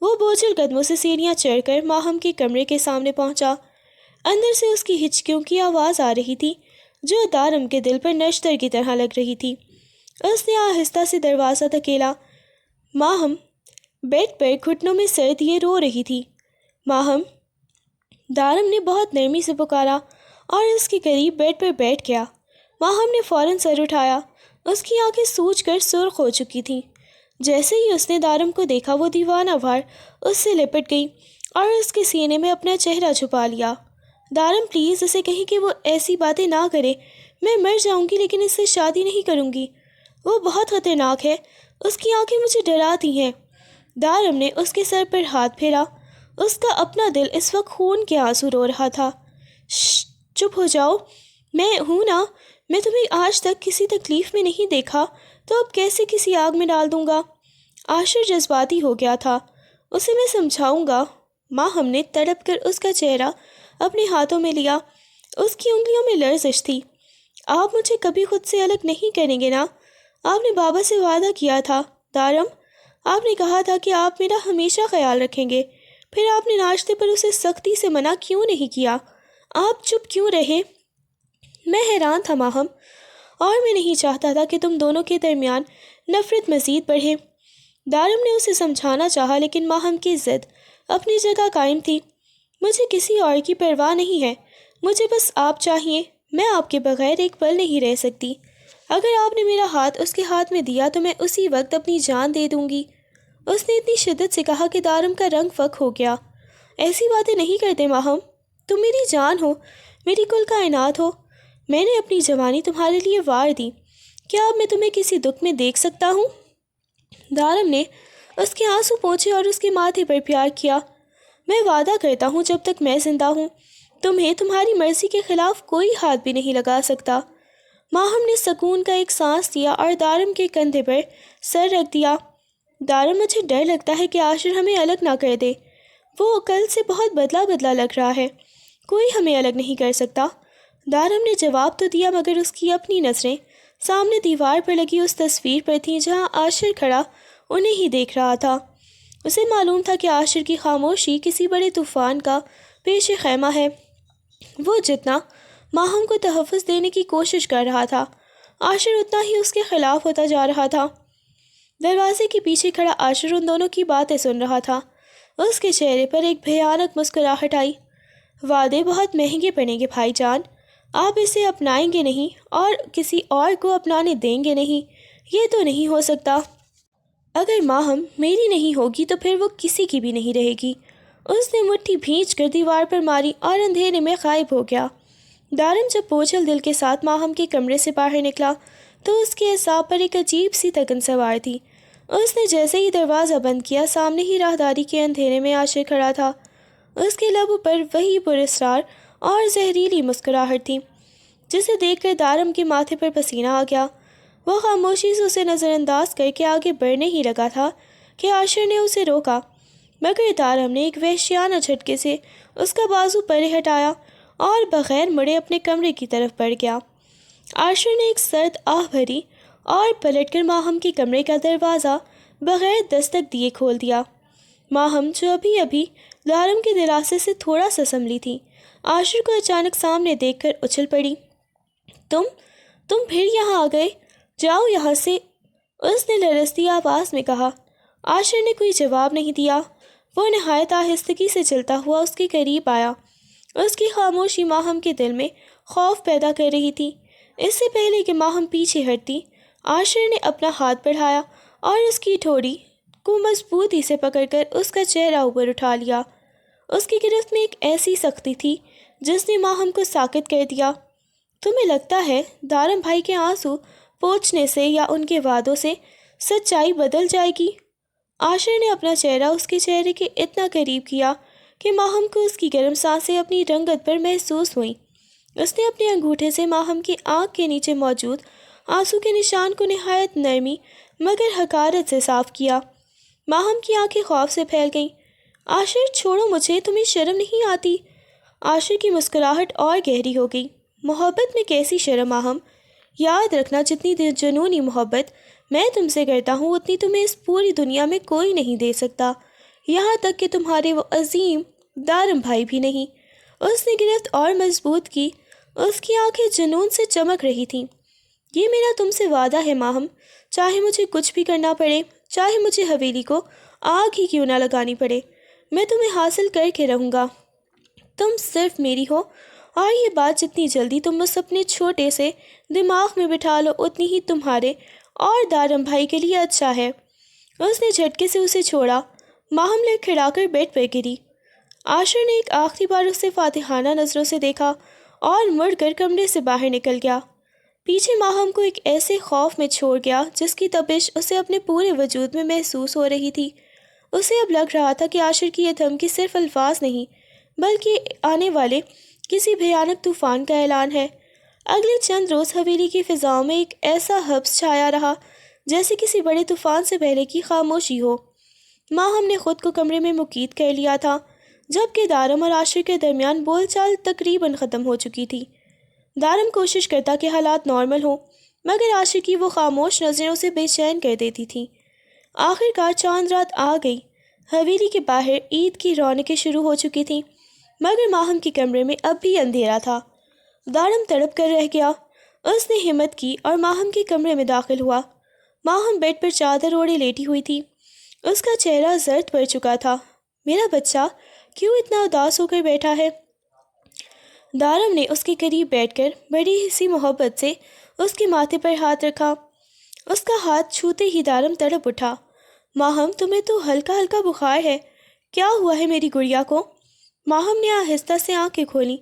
وہ بوجھل قدموں سے سیڑھیاں چڑھ کر ماہم کے کمرے کے سامنے پہنچا۔ اندر سے اس کی ہچکیوں کی آواز آ رہی تھی جو دارم کے دل پر نشتر کی طرح لگ رہی تھی۔ اس نے آہستہ سے دروازہ دھکیلا۔ ماہم بیڈ پر گھٹنوں میں سر دیے رو رہی تھی۔ ماہم، دارم نے بہت نرمی سے پکارا اور اس کے قریب بیڈ پر بیٹھ گیا۔ ماہم نے فوراً سر اٹھایا۔ اس کی آنکھیں سوج کر سرخ ہو چکی تھیں۔ جیسے ہی اس نے دارم کو دیکھا وہ دیوانہ وار اس سے لپٹ گئی اور اس کے سینے میں اپنا چہرہ چھپا لیا۔ دارم پلیز اسے کہیں کہ وہ ایسی باتیں نہ کرے، میں مر جاؤں گی لیکن اس سے شادی نہیں کروں گی، وہ بہت خطرناک ہے، اس کی آنکھیں مجھے ڈراتی ہیں۔ دارم نے اس کے سر پر ہاتھ پھیرا۔ اس کا اپنا دل اس وقت خون کے آنسو رو رہا تھا۔ شش، چپ ہو جاؤ، میں ہوں نا، میں تمہیں آج تک کسی تکلیف میں نہیں دیکھا تو اب کیسے کسی آگ میں ڈال دوں گا؟ عاشر جذباتی ہو گیا تھا۔ اسے میں سمجھاؤں گا۔ ماہم نے تڑپ کر اس کا چہرہ اپنے ہاتھوں میں لیا۔ اس کی انگلیوں میں لرزش تھی۔ آپ مجھے کبھی خود سے الگ نہیں کریں گے نا؟ آپ نے بابا سے وعدہ کیا تھا۔ دارم، آپ نے کہا تھا کہ آپ میرا ہمیشہ خیال رکھیں گے، پھر آپ نے ناشتے پر اسے سختی سے منع کیوں نہیں کیا؟ آپ چپ کیوں رہے؟ میں حیران تھا ماہم، اور میں نہیں چاہتا تھا کہ تم دونوں کے درمیان نفرت مزید بڑھے۔ دارم نے اسے سمجھانا چاہا لیکن ماہم کی ضد اپنی جگہ قائم تھی۔ مجھے کسی اور کی پرواہ نہیں ہے، مجھے بس آپ چاہیے، میں آپ کے بغیر ایک پل نہیں رہ سکتی۔ اگر آپ نے میرا ہاتھ اس کے ہاتھ میں دیا تو میں اسی وقت اپنی جان دے دوں گی۔ اس نے اتنی شدت سے کہا کہ دارم کا رنگ فک ہو گیا۔ ایسی باتیں نہیں کرتے ماہم، تم میری جان ہو، میری کل کائنات ہو، میں نے اپنی جوانی تمہارے لیے وار دی، کیا اب میں تمہیں کسی دکھ میں دیکھ سکتا ہوں؟ دارم نے اس کے آنسو پوچھے اور اس کے ماتھے پر پیار کیا۔ میں وعدہ کرتا ہوں جب تک میں زندہ ہوں تمہیں تمہاری مرضی کے خلاف کوئی ہاتھ بھی نہیں لگا سکتا۔ ماہم نے سکون کا ایک سانس لیا اور دارم کے کندھے پر سر رکھ دیا۔ دارم، مجھے ڈر لگتا ہے کہ عاشر ہمیں الگ نہ کر دے، وہ کل سے بہت بدلا بدلا لگ رہا ہے، کوئی ہمیں الگ نہیں کر سکتا۔ دارم نے جواب تو دیا مگر اس کی اپنی نظریں سامنے دیوار پر لگی اس تصویر پر تھیں جہاں عاشر کھڑا انہیں ہی دیکھ رہا تھا۔ اسے معلوم تھا کہ عاشر کی خاموشی کسی بڑے طوفان کا پیش خیمہ ہے۔ وہ جتنا ماہم کو تحفظ دینے کی کوشش کر رہا تھا عاشر اتنا ہی اس کے خلاف ہوتا جا رہا تھا۔ دروازے کے پیچھے کھڑا عاشر ان دونوں کی باتیں سن رہا تھا۔ اس کے چہرے پر ایک بھیانک مسکراہٹ آئی۔ وعدے بہت مہنگے پڑیں گے بھائی جان، آپ اسے اپنائیں گے نہیں اور کسی اور کو اپنانے دیں گے نہیں، یہ تو نہیں ہو سکتا۔ اگر ماہم میری نہیں ہوگی تو پھر وہ کسی کی بھی نہیں رہے گی۔ اس نے مٹھی بھینچ کر دیوار پر ماری اور اندھیرے میں غائب ہو گیا۔ دارم جب بوجھل دل کے ساتھ ماہم کے کمرے سے باہر نکلا تو اس کے اعصاب پر ایک عجیب سی تکن سوار تھی۔ اس نے جیسے ہی دروازہ بند کیا، سامنے ہی راہداری کے اندھیرے میں عاشر کھڑا تھا۔ اس کے لبوں پر وہی پراسرار اور زہریلی مسکراہٹ تھی جسے دیکھ کر دارم کے ماتھے پر پسینہ آ گیا۔ وہ خاموشی سے اسے نظر انداز کر کے آگے بڑھنے ہی لگا تھا کہ عاشر نے اسے روکا، مگر دارم نے ایک وحشیانہ جھٹکے سے اس کا بازو پرے ہٹایا اور بغیر مڑے اپنے کمرے کی طرف بڑھ گیا۔ عاشر نے ایک سرد آہ بھری اور پلٹ کر ماہم کے کمرے کا دروازہ بغیر دستک دیے کھول دیا۔ ماہم جو ابھی ابھی دارم کے دلاسے سے تھوڑا سا سنبھلی تھی، عاشر کو اچانک سامنے دیکھ کر اچھل پڑی۔ تم پھر یہاں آ گئے، جاؤ یہاں سے، اس نے لرزتی آواز میں کہا۔ عاشر نے کوئی جواب نہیں دیا۔ وہ نہایت آہستگی سے چلتا ہوا اس کے قریب آیا۔ اس کی خاموشی ماہم کے دل میں خوف پیدا کر رہی تھی۔ اس سے پہلے کہ ماہم پیچھے ہٹتی، عاشر نے اپنا ہاتھ بڑھایا اور اس کی ٹھوڑی کو مضبوطی سے پکڑ کر اس کا چہرہ اوپر اٹھا لیا۔ اس کی گرفت میں ایک ایسی سختی تھی جس نے ماہم کو ساکت کر دیا۔ تمہیں لگتا ہے دارم بھائی کے آنسو پوچھنے سے یا ان کے وعدوں سے سچائی بدل جائے گی؟ عاشر نے اپنا چہرہ اس کے چہرے کے اتنا قریب کیا کہ ماہم کو اس کی گرم سانسیں اپنی رنگت پر محسوس ہوئیں۔ اس نے اپنے انگوٹھے سے ماہم کی آنکھ کے نیچے موجود آنسو کے نشان کو نہایت نرمی مگر حقارت سے صاف کیا۔ ماہم کی آنکھیں خوف سے پھیل گئیں۔ عاشر چھوڑو مجھے، تمہیں شرم نہیں آتی؟ عاشر کی مسکراہٹ اور گہری ہو گئی۔ محبت میں کیسی شرم ماہم؟ یاد رکھنا، جتنی جنونی محبت میں تم سے کرتا ہوں اتنی تمہیں اس پوری دنیا میں کوئی نہیں دے سکتا، یہاں تک کہ تمہارے وہ عظیم دارم بھائی بھی نہیں۔ اس نے گرفت اور مضبوط کی۔ اس کی آنکھیں جنون سے چمک رہی تھیں۔ یہ میرا تم سے وعدہ ہے ماہم، چاہے مجھے کچھ بھی کرنا پڑے، چاہے مجھے حویلی کو آگ ہی کیوں نہ لگانی پڑے، میں تمہیں حاصل کر کے رہوں گا۔ تم صرف میری ہو، اور یہ بات جتنی جلدی تم اس اپنے چھوٹے سے دماغ میں بٹھا لو اتنی ہی تمہارے اور دارم بھائی کے لیے اچھا ہے۔ اس نے جھٹکے سے اسے چھوڑا۔ ماہم لڑکھڑا کر بیڈ پر گری۔ عاشر نے ایک آخری بار اسے فاتحانہ نظروں سے دیکھا اور مڑ کر کمرے سے باہر نکل گیا۔ پیچھے ماہم کو ایک ایسے خوف میں چھوڑ گیا جس کی تپش اسے اپنے پورے وجود میں محسوس ہو رہی تھی۔ اسے اب لگ رہا تھا کہ عاشر کی یہ دھمکی صرف الفاظ نہیں بلکہ آنے والے کسی بھیانک طوفان کا اعلان ہے۔ اگلے چند روز حویلی کی فضاؤں میں ایک ایسا حبس چھایا رہا جیسے کسی بڑے طوفان سے پہلے کی خاموشی ہو۔ ماہم نے خود کو کمرے میں مقید کر لیا تھا، جبکہ دارم اور عاشر کے درمیان بول چال تقریباً ختم ہو چکی تھی۔ دارم کوشش کرتا کہ حالات نارمل ہوں، مگر عاشر کی وہ خاموش نظریں اسے بے چین کر دیتی تھیں۔ آخر کار چاند رات آ گئی۔ حویلی کے باہر عید کی رونقیں شروع ہو چکی تھیں، مگر ماہم کے کمرے میں اب بھی اندھیرا تھا۔ دارم تڑپ کر رہ گیا۔ اس نے ہمت کی اور ماہم کے کمرے میں داخل ہوا۔ ماہم بیڈ پر چادر اوڑھے لیٹی ہوئی تھی۔ اس کا چہرہ زرد پڑ چکا تھا۔ میرا بچہ کیوں اتنا اداس ہو کر بیٹھا ہے؟ دارم نے اس کے قریب بیٹھ کر بڑی سی محبت سے اس کے ماتھے پر ہاتھ رکھا۔ اس کا ہاتھ چھوتے ہی دارم تڑپ اٹھا۔ ماہم، تمہیں تو ہلکا ہلکا بخار ہے، کیا ہوا ہے میری گڑیا کو؟ ماہم نے آہستہ سے آنکھیں کھولیں۔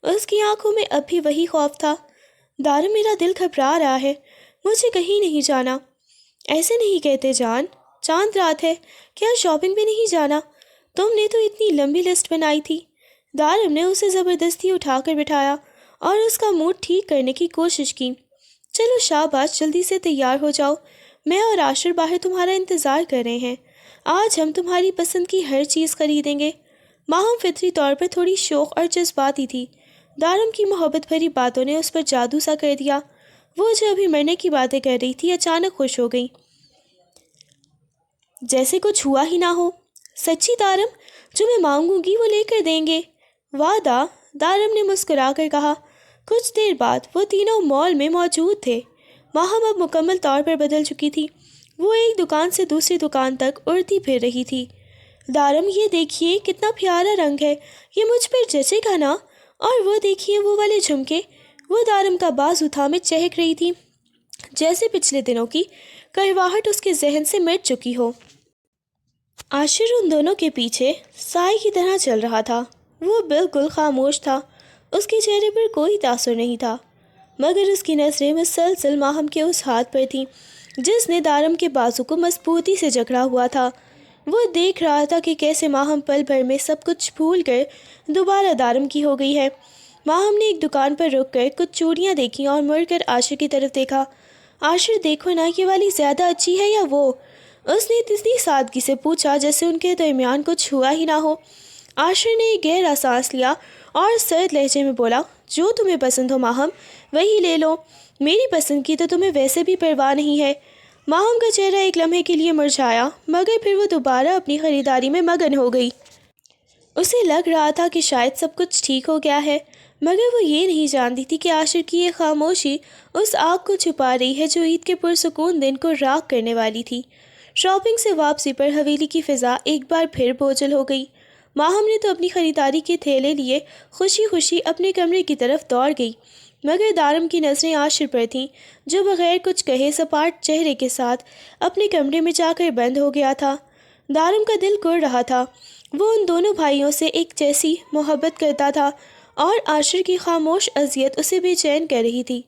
اس کی آنکھوں میں اب بھی وہی خوف تھا۔ دارم، میرا دل گھبرا رہا ہے، مجھے کہیں نہیں جانا۔ ایسے نہیں کہتے جان، چاند رات ہے، کیا شاپنگ پہ نہیں جانا؟ تم نے تو اتنی لمبی لسٹ بنائی تھی۔ دارم نے اسے زبردستی اٹھا کر بٹھایا اور اس کا موڈ ٹھیک کرنے کی کوشش کی۔ چلو شاباش، جلدی سے تیار ہو جاؤ، میں اور عاشر باہر تمہارا انتظار کر رہے ہیں۔ آج ہم تمہاری پسند کی ہر چیز خریدیں گے۔ ماہم فطری طور پر تھوڑی شوق اور جذباتی تھی۔ دارم کی محبت بھری باتوں نے اس پر جادو سا کر دیا۔ وہ جو ابھی مرنے کی باتیں کر رہی تھی اچانک خوش ہو گئی، جیسے کچھ ہوا ہی نہ ہو۔ سچی دارم، جو میں مانگوں گی وہ لے کر دیں گے؟ وعدہ، دارم نے مسکرا کر کہا۔ کچھ دیر بعد وہ تینوں مال میں موجود تھے۔ ماہم اب مکمل طور پر بدل چکی تھی۔ وہ ایک دکان سے دوسری دکان تک اڑتی پھر رہی تھی۔ دارم، یہ دیکھیے کتنا پیارا رنگ ہے، یہ مجھ پر جچے گا نا؟ اور وہ دیکھیے وہ والے جھمکے۔ وہ دارم کا بازو تھامے چہک رہی تھی، جیسے پچھلے دنوں کی کرواہٹ اس کے ذہن سے مٹ چکی ہو۔ عاشر ان دونوں کے پیچھے سائے کی طرح چل رہا تھا۔ وہ بالکل خاموش تھا، اس کے چہرے پر کوئی تاثر نہیں تھا، مگر اس کی نظریں مسلسل ماہم کے اس ہاتھ پر تھیں جس نے دارم کے بازو کو مضبوطی سے جکڑا ہوا تھا۔ وہ دیکھ رہا تھا کہ کیسے ماہم پل بھر میں سب کچھ بھول کر دوبارہ دارم کی ہو گئی ہے۔ ماہم نے ایک دکان پر رک کر کچھ چوڑیاں دیکھیں اور مڑ کر عاشر کی طرف دیکھا۔ عاشر، دیکھو نا، یہ والی زیادہ اچھی ہے یا وہ؟ اس نے اتنی سادگی سے پوچھا جیسے ان کے درمیان کچھ ہوا ہی نہ ہو۔ عاشر نے ایک گہرا سانس لیا اور سرد لہجے میں بولا، جو تمہیں پسند ہو ماہم، وہی لے لو، میری پسند کی تو تمہیں ویسے بھی پرواہ نہیں ہے۔ ماہم کا چہرہ ایک لمحے کے لیے مرجھایا، مگر پھر وہ دوبارہ اپنی خریداری میں مگن ہو گئی۔ اسے لگ رہا تھا کہ شاید سب کچھ ٹھیک ہو گیا ہے، مگر وہ یہ نہیں جانتی تھی کہ عاشر کی یہ خاموشی اس آگ کو چھپا رہی ہے جو عید کے پرسکون دن کو راکھ کرنے والی تھی۔ شاپنگ سے واپسی پر حویلی کی فضا ایک بار پھر بوجھل ہو گئی۔ ماہم نے تو اپنی خریداری کے تھیلے لیے خوشی خوشی اپنے کمرے کی طرف دوڑ گئی، مگر دارم کی نظریں عاشر پر تھیں، جو بغیر کچھ کہے سپاٹ چہرے کے ساتھ اپنے کمرے میں جا کر بند ہو گیا تھا۔ دارم کا دل کڑ رہا تھا، وہ ان دونوں بھائیوں سے ایک جیسی محبت کرتا تھا اور عاشر کی خاموش اذیت اسے بے چین کر رہی تھی۔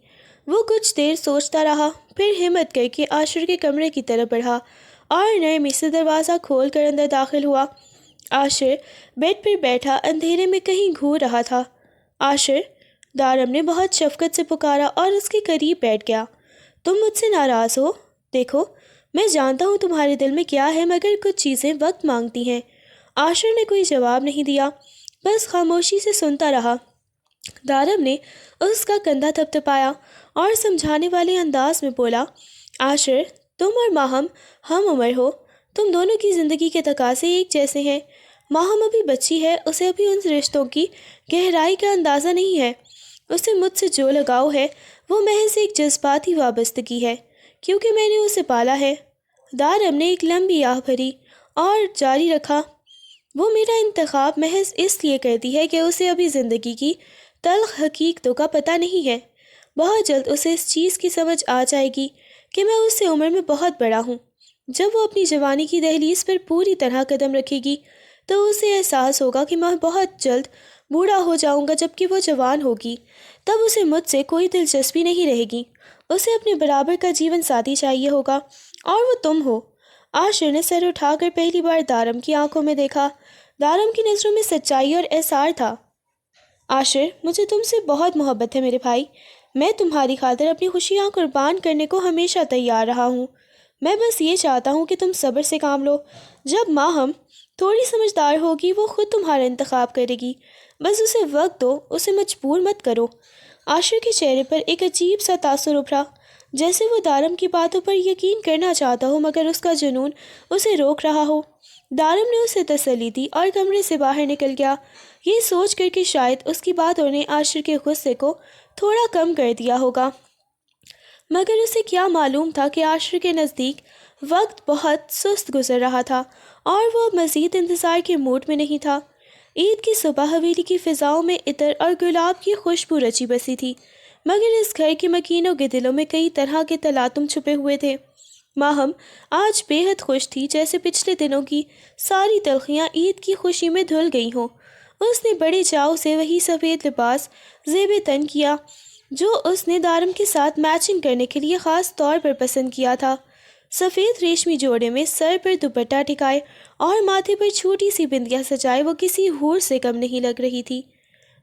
وہ کچھ دیر سوچتا رہا، پھر ہمت کر کے عاشر کے کمرے کی طرف بڑھا اور نرمی سے دروازہ کھول کر اندر داخل ہوا۔ عاشر بیڈ پر بیٹھا اندھیرے میں کہیں گھور رہا تھا۔ عاشر، دارم نے بہت شفقت سے پکارا اور اس کے قریب بیٹھ گیا۔ تم مجھ سے ناراض ہو؟ دیکھو، میں جانتا ہوں تمہارے دل میں کیا ہے، مگر کچھ چیزیں وقت مانگتی ہیں۔ عاشر نے کوئی جواب نہیں دیا، بس خاموشی سے سنتا رہا۔ دارم نے اس کا کندھا تھپتھپایا اور سمجھانے والے انداز میں بولا، عاشر، تم اور ماہم ہم عمر ہو، تم دونوں کی زندگی کے تقاضے ایک جیسے ہیں۔ ماہم ابھی بچی ہے، اسے ابھی ان رشتوں کی گہرائی کا اندازہ نہیں ہے۔ اسے مجھ سے جو لگاؤ ہے وہ محض ایک جذباتی وابستگی ہے، کیونکہ میں نے اسے پالا ہے۔ دارم نے ایک لمبی آہ بھری اور جاری رکھا، وہ میرا انتخاب محض اس لیے کرتی ہے کہ اسے ابھی زندگی کی تلخ حقیقتوں کا پتہ نہیں ہے۔ بہت جلد اسے اس چیز کی سمجھ آ جائے گی کہ میں اس سے عمر میں بہت بڑا ہوں۔ جب وہ اپنی جوانی کی دہلیز پر پوری طرح قدم رکھے گی تو اسے احساس ہوگا کہ میں بہت جلد بوڑھا ہو جاؤں گا، جبکہ وہ جوان ہوگی۔ تب اسے مجھ سے کوئی دلچسپی نہیں رہے گی، اسے اپنے برابر کا جیون ساتھی چاہیے ہوگا، اور وہ تم ہو۔ عاشر نے سر اٹھا کر پہلی بار دارم کی آنکھوں میں دیکھا۔ دارم کی نظروں میں سچائی اور احسار تھا۔ عاشر، مجھے تم سے بہت محبت ہے میرے بھائی، میں تمہاری خاطر اپنی خوشیاں قربان کرنے کو ہمیشہ تیار رہا ہوں۔ میں بس یہ چاہتا ہوں کہ تم صبر سے کام لو، جب ماہم تھوڑی سمجھدار ہوگی وہ خود تمہارا انتخاب کرے گی، بس اسے وقت دو، اسے مجبور مت کرو۔ عاشر کے چہرے پر ایک عجیب سا تاثر ابھرا، جیسے وہ دارم کی باتوں پر یقین کرنا چاہتا ہو مگر اس کا جنون اسے روک رہا ہو۔ دارم نے اسے تسلی دی اور کمرے سے باہر نکل گیا، یہ سوچ کر کہ شاید اس کی باتوں نے عاشر کے غصے کو تھوڑا کم کر دیا ہوگا، مگر اسے کیا معلوم تھا کہ عاشر کے نزدیک وقت بہت سست گزر رہا تھا اور وہ مزید انتظار کے موڈ میں نہیں تھا۔ عید کی صبح حویلی کی فضاؤں میں عطر اور گلاب کی خوشبو رچی بسی تھی، مگر اس گھر کے مکینوں کے دلوں میں کئی طرح کے تلاطم چھپے ہوئے تھے۔ ماہم آج بے حد خوش تھی، جیسے پچھلے دنوں کی ساری تلخیاں عید کی خوشی میں دھل گئی ہوں۔ اس نے بڑے چاؤ سے وہی سفید لباس زیب تن کیا جو اس نے دارم کے ساتھ میچنگ کرنے کے لیے خاص طور پر پسند کیا تھا۔ سفید ریشمی جوڑے میں سر پر دوپٹہ ٹکائے اور ماتھے پر چھوٹی سی بندیاں سجائے وہ کسی حور سے کم نہیں لگ رہی تھی۔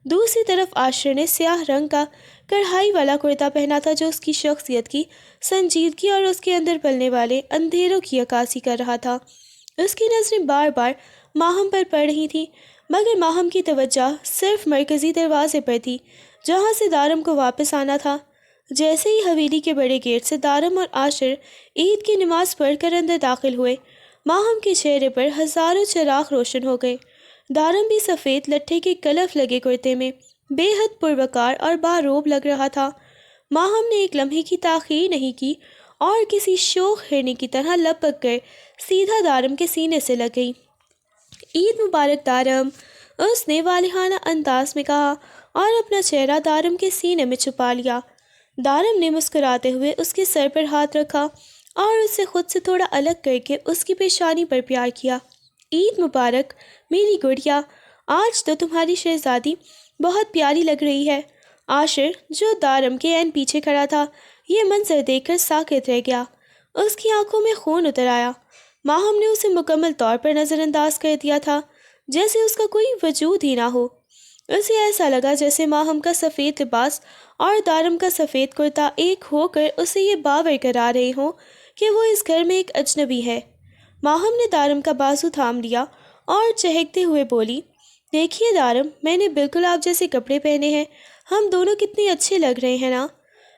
دوسری طرف عاشر نے سیاہ رنگ کا کڑھائی والا کرتا پہنا تھا جو اس کی شخصیت کی سنجیدگی اور اس کے اندر پلنے والے اندھیروں کی عکاسی کر رہا تھا۔ اس کی نظریں بار بار ماہم پر پڑ رہی تھیں، مگر ماہم کی توجہ صرف مرکزی دروازے پر تھی جہاں سے دارم کو واپس آنا تھا۔ جیسے ہی حویلی کے بڑے گیٹ سے دارم اور عاشر عید کی نماز پڑھ کر اندر داخل ہوئے، ماہم کے چہرے پر ہزاروں چراغ روشن ہو گئے۔ دارم بھی سفید لٹھے کے کلف لگے کرتے میں بے حد پروقار اور باروب لگ رہا تھا۔ ماہم نے ایک لمحے کی تاخیر نہیں کی اور کسی شوخ ہرنی کی طرح لپک کر سیدھا دارم کے سینے سے لگ گئی۔ عید مبارک دارم، اس نے والہانہ انداز میں کہا اور اپنا چہرہ دارم کے سینے میں چھپا لیا۔ دارم نے مسکراتے ہوئے اس کے سر پر ہاتھ رکھا اور اسے خود سے تھوڑا الگ کر کے اس کی پیشانی پر پیار کیا۔ عید مبارک میری گڑیا، آج تو تمہاری شہزادی بہت پیاری لگ رہی ہے۔ عاشر، جو دارم کے عین پیچھے کھڑا تھا، یہ منظر دیکھ کر ساکت رہ گیا۔ اس کی آنکھوں میں خون اتر آیا۔ ماہم نے اسے مکمل طور پر نظر انداز کر دیا تھا، جیسے اس کا کوئی وجود ہی نہ ہو۔ اسے ایسا لگا جیسے ماہم کا سفید لباس اور دارم کا سفید کرتا ایک ہو کر اسے یہ باور کرا رہے ہوں کہ وہ اس گھر میں ایک اجنبی ہے۔ ماہم نے دارم کا بازو تھام لیا اور چہکتے ہوئے بولی، دیکھیے دارم، میں نے بالکل آپ جیسے کپڑے پہنے ہیں، ہم دونوں کتنے اچھے لگ رہے ہیں نا؟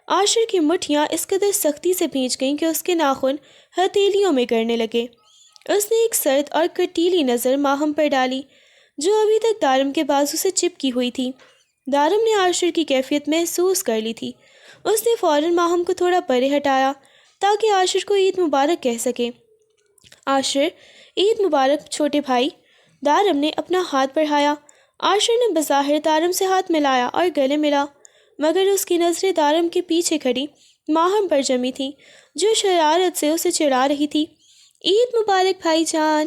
عاشر کی مٹھیاں اس قدر سختی سے بھینچ گئیں کہ اس کے ناخن ہتھیلیوں میں گڑنے لگے۔ اس نے ایک سرد اور کٹیلی نظر ماہم پر ڈالی، جو ابھی تک دارم کے بازو سے چپکی ہوئی تھی۔ دارم نے عاشر کی کیفیت محسوس کر لی تھی۔ اس نے فوراً ماہم کو تھوڑا پرے ہٹایا تاکہ عاشر کو عید مبارک کہہ سکے۔ عاشر، عید مبارک چھوٹے بھائی۔ دارم نے اپنا ہاتھ بڑھایا۔ عاشر نے بظاہر دارم سے ہاتھ ملایا اور گلے ملا، مگر اس کی نظریں دارم کے پیچھے کھڑی ماہم پر جمی تھیں، جو شرارت سے اسے چڑھا رہی تھی۔ عید مبارک بھائی جان،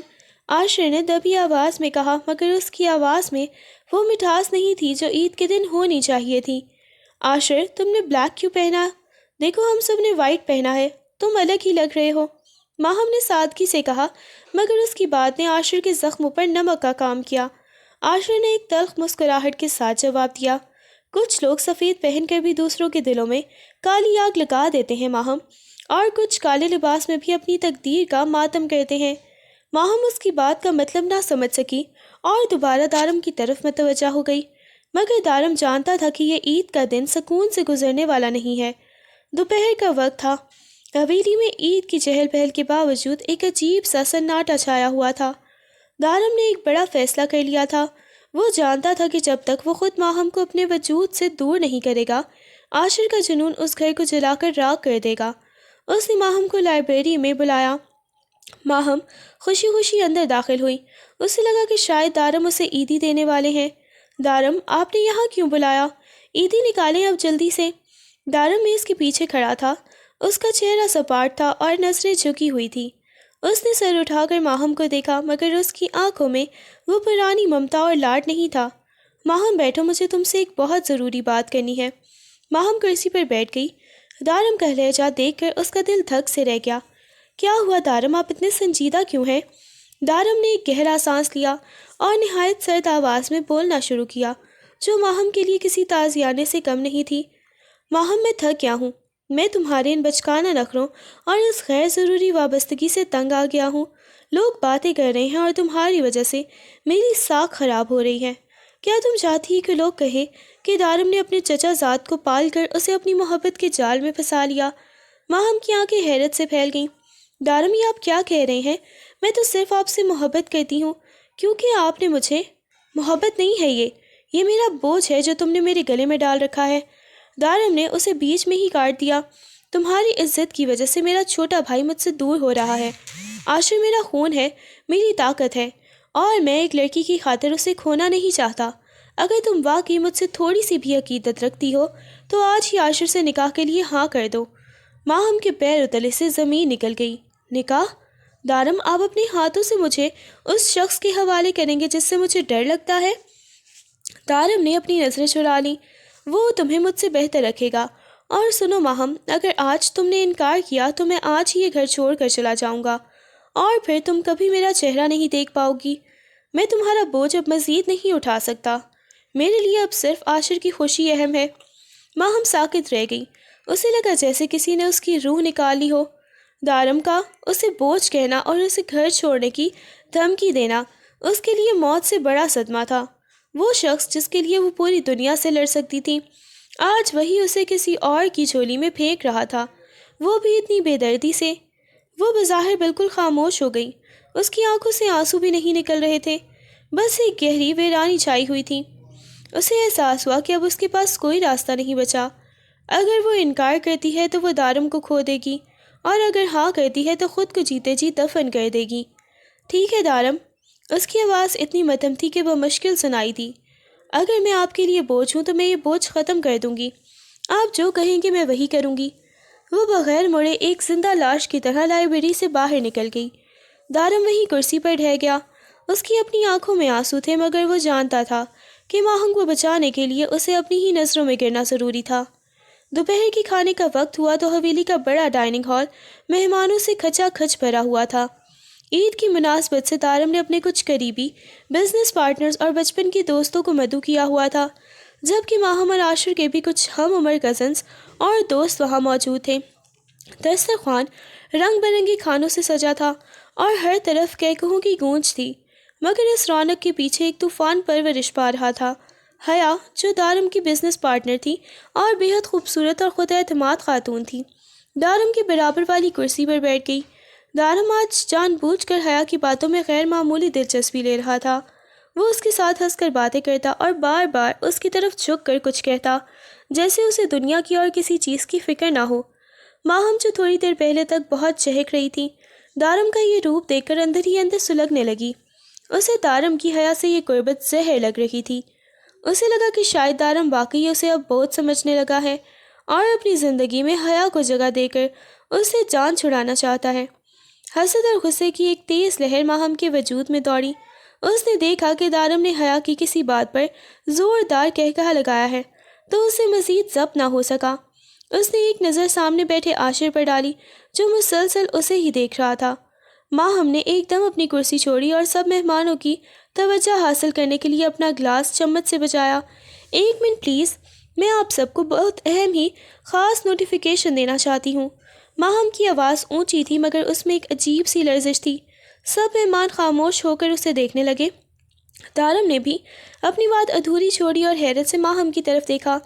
عاشر نے دبی آواز میں کہا، مگر اس کی آواز میں وہ مٹھاس نہیں تھی جو عید کے دن ہونی چاہیے تھی۔ عاشر، تم نے بلیک کیوں پہنا؟ دیکھو ہم سب نے وائٹ پہنا ہے، تم الگ ہی لگ رہے ہو، ماہم نے سادگی سے کہا، مگر اس کی بات نے عاشر کے زخموں پر نمک کا کام کیا۔ عاشر نے ایک تلخ مسکراہٹ کے ساتھ جواب دیا، کچھ لوگ سفید پہن کر بھی دوسروں کے دلوں میں کالی آگ لگا دیتے ہیں ماہم، اور کچھ کالے لباس میں بھی اپنی تقدیر کا ماتم کرتے ہیں۔ ماہم اس کی بات کا مطلب نہ سمجھ سکی اور دوبارہ دارم کی طرف متوجہ ہو گئی، مگر دارم جانتا تھا کہ یہ عید کا دن سکون سے گزرنے والا نہیں ہے۔ دوپہر کا وقت تھا۔ حویلی میں عید کی چہل پہل کے باوجود ایک عجیب سا سناٹا چھایا ہوا تھا۔ دارم نے ایک بڑا فیصلہ کر لیا تھا۔ وہ جانتا تھا کہ جب تک وہ خود ماہم کو اپنے وجود سے دور نہیں کرے گا، عاشر کا جنون اس گھر کو جلا کر راکھ کر دے گا۔ اس نے ماہم کو لائبریری میں بلایا۔ ماہم خوشی خوشی اندر داخل ہوئی۔ اسے لگا کہ شاید دارم اسے عیدی دینے والے ہیں۔ دارم، آپ نے یہاں کیوں بلایا؟ عیدی نکالیں اب جلدی سے۔ دارم میز کے پیچھے کھڑا تھا۔ اس کا چہرہ سپاٹ تھا اور نظریں جھکی ہوئی تھی۔ اس نے سر اٹھا کر ماہم کو دیکھا، مگر اس کی آنکھوں میں وہ پرانی ممتا اور لاڈ نہیں تھا۔ ماہم بیٹھو، مجھے تم سے ایک بہت ضروری بات کرنی ہے۔ ماہم کرسی پر بیٹھ گئی۔ دارم کا لہجہ دیکھ کر اس کا دل دھک سے رہ گیا۔ کیا ہوا دارم، آپ اتنے سنجیدہ کیوں ہیں؟ دارم نے ایک گہرا سانس لیا اور نہایت سرد آواز میں بولنا شروع کیا، جو ماہم کے لیے کسی تازیانے سے کم نہیں تھی۔ ماہم، میں تھک گیا ہوں۔ میں تمہارے ان بچکانہ نخروں اور اس غیر ضروری وابستگی سے تنگ آ گیا ہوں۔ لوگ باتیں کر رہے ہیں اور تمہاری وجہ سے میری ساکھ خراب ہو رہی ہے۔ کیا تم چاہتی ہی کہ لوگ کہیں کہ دارم نے اپنے چچا زاد کو پال کر اسے اپنی محبت کے جال میں پھنسا لیا؟ ماہم کی آنکھیں حیرت سے پھیل گئیں۔ دارم، یہ آپ کیا کہہ رہے ہیں؟ میں تو صرف آپ سے محبت کرتی ہوں کیونکہ آپ نے مجھے… محبت نہیں ہے یہ میرا بوجھ ہے جو تم نے میرے گلے میں ڈال رکھا ہے۔ دارم نے اسے بیچ میں ہی کاٹ دیا۔ تمہاری عزت کی وجہ سے میرا چھوٹا بھائی مجھ سے دور ہو رہا ہے۔ عاشر میرا خون ہے، میری طاقت ہے، اور میں ایک لڑکی کی خاطر اسے کھونا نہیں چاہتا۔ اگر تم واقعی مجھ سے تھوڑی سی بھی عقیدت رکھتی ہو تو آج ہی عاشر سے نکاح کے لیے ہاں کر دو۔ ماہم کے پیر تلے سے زمین نکل گئی۔ نکاح؟ دارم، آپ اپنے ہاتھوں سے مجھے اس شخص کے حوالے کریں گے جس سے مجھے ڈر لگتا ہے؟ دارم نے اپنی نظریں چرا لیں۔ وہ تمہیں مجھ سے بہتر رکھے گا۔ اور سنو ماہم، اگر آج تم نے انکار کیا تو میں آج ہی یہ گھر چھوڑ کر چلا جاؤں گا، اور پھر تم کبھی میرا چہرہ نہیں دیکھ پاؤ گی۔ میں تمہارا بوجھ اب مزید نہیں اٹھا سکتا۔ میرے لیے اب صرف عاشر کی خوشی اہم ہے۔ ماہم ساکت رہ گئی۔ اسے لگا جیسے کسی نے اس کی روح نکال لی ہو۔ دارم کا اسے بوجھ کہنا اور اسے گھر چھوڑنے کی دھمکی دینا اس کے لیے موت سے بڑا صدمہ تھا۔ وہ شخص جس کے لیے وہ پوری دنیا سے لڑ سکتی تھی، آج وہی اسے کسی اور کی جھولی میں پھینک رہا تھا، وہ بھی اتنی بے دردی سے۔ وہ بظاہر بالکل خاموش ہو گئی۔ اس کی آنکھوں سے آنسو بھی نہیں نکل رہے تھے، بس ایک گہری ویرانی چھائی ہوئی تھی۔ اسے احساس ہوا کہ اب اس کے پاس کوئی راستہ نہیں بچا۔ اگر وہ انکار کرتی ہے تو وہ دارم کو کھو دے گی، اور اگر ہاں کرتی ہے تو خود کو جیتے جی دفن کر دے گی۔ ٹھیک ہے دارم۔ اس کی آواز اتنی مدھم تھی کہ وہ مشکل سنائی دی۔ اگر میں آپ کے لیے بوجھ ہوں تو میں یہ بوجھ ختم کر دوں گی، آپ جو کہیں گے میں وہی کروں گی۔ وہ بغیر مڑے ایک زندہ لاش کی طرح لائبریری سے باہر نکل گئی۔ دارم وہیں کرسی پر ڈھہ گیا۔ اس کی اپنی آنکھوں میں آنسو تھے، مگر وہ جانتا تھا کہ ماہنگ کو بچانے کے لیے اسے اپنی ہی نظروں میں گرنا ضروری تھا۔ دوپہر کی کھانے کا وقت ہوا تو حویلی کا بڑا ڈائننگ ہال مہمانوں سے کھچا کھچ بھرا ہوا تھا۔ عید کی مناسبت سے دارم نے اپنے کچھ قریبی بزنس پارٹنرز اور بچپن کے دوستوں کو مدعو کیا ہوا تھا، جبکہ ماہم اور عاشر کے بھی کچھ ہم عمر کزنز اور دوست وہاں موجود تھے۔ دسترخوان رنگ برنگے کھانوں سے سجا تھا اور ہر طرف کہکہوں کی گونج تھی، مگر اس رونق کے پیچھے ایک طوفان پرورش پا رہا تھا۔ حیا، جو دارم کی بزنس پارٹنر تھی اور بے حد خوبصورت اور خود اعتماد خاتون تھی، دارم کے برابر والی کرسی پر بیٹھ گئی۔ دارم آج جان بوجھ کر حیا کی باتوں میں غیر معمولی دلچسپی لے رہا تھا۔ وہ اس کے ساتھ ہنس کر باتیں کرتا اور بار بار اس کی طرف جھک کر کچھ کہتا، جیسے اسے دنیا کی اور کسی چیز کی فکر نہ ہو۔ ماہم، جو تھوڑی دیر پہلے تک بہت چہک رہی تھی، دارم کا یہ روپ دیکھ کر اندر ہی اندر سلگنے لگی۔ اسے دارم کی حیا سے یہ قربت زہر لگ رہی تھی۔ اسے لگا کہ شاید دارم واقعی اسے اب بہت سمجھنے لگا ہے اور اپنی زندگی میں حیا کو جگہ دے کر اس سے جان چھڑانا چاہتا ہے۔ حسد اور غصے کی ایک تیز لہر ماہم کے وجود میں دوڑی۔ اس نے دیکھا کہ دارم نے حیا کی کسی بات پر زوردار قہقہہ لگایا ہے، تو اسے مزید ضبط نہ ہو سکا۔ اس نے ایک نظر سامنے بیٹھے عاشر پر ڈالی، جو مسلسل اسے ہی دیکھ رہا تھا۔ ماہم نے ایک دم اپنی کرسی چھوڑی اور سب مہمانوں کی توجہ حاصل کرنے کے لیے اپنا گلاس چمچ سے بجایا۔ ایک منٹ پلیز، میں آپ سب کو بہت اہم ہی خاص نوٹیفیکیشن دینا چاہتی ہوں۔ ماہم کی آواز اونچی تھی، مگر اس میں ایک عجیب سی لرزش تھی۔ سب مہمان خاموش ہو کر اسے دیکھنے لگے۔ دارم نے بھی اپنی بات ادھوری چھوڑی اور حیرت سے ماہم کی طرف دیکھا۔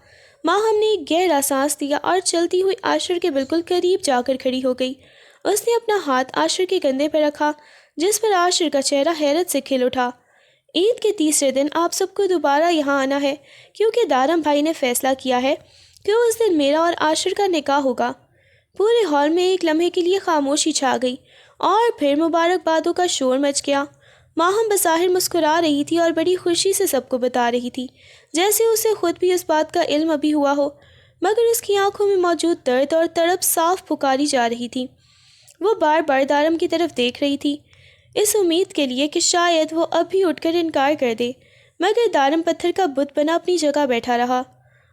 ماہم نے ایک گہرا سانس لیا اور چلتی ہوئی عاشر کے بالکل قریب جا کر کھڑی ہو گئی۔ اس نے اپنا ہاتھ عاشر کے کندھے پر رکھا، جس پر عاشر کا چہرہ حیرت سے کھل اٹھا۔ عید کے تیسرے دن آپ سب کو دوبارہ یہاں آنا ہے، کیونکہ دارم بھائی نے فیصلہ کیا ہے کہ اس دن میرا اور عاشر کا نکاح ہوگا۔ پورے ہال میں ایک لمحے کے لیے خاموشی چھا گئی اور پھر مبارکبادوں کا شور مچ گیا۔ ماہم بظاہر مسکرا رہی تھی اور بڑی خوشی سے سب کو بتا رہی تھی، جیسے اسے خود بھی اس بات کا علم ابھی ہوا ہو، مگر اس کی آنکھوں میں موجود درد اور تڑپ صاف پکاری جا رہی تھی۔ وہ بار بار دارم کی طرف دیکھ رہی تھی، اس امید کے لیے کہ شاید وہ اب بھی اٹھ کر انکار کر دے، مگر دارم پتھر کا بت بنا اپنی جگہ بیٹھا رہا۔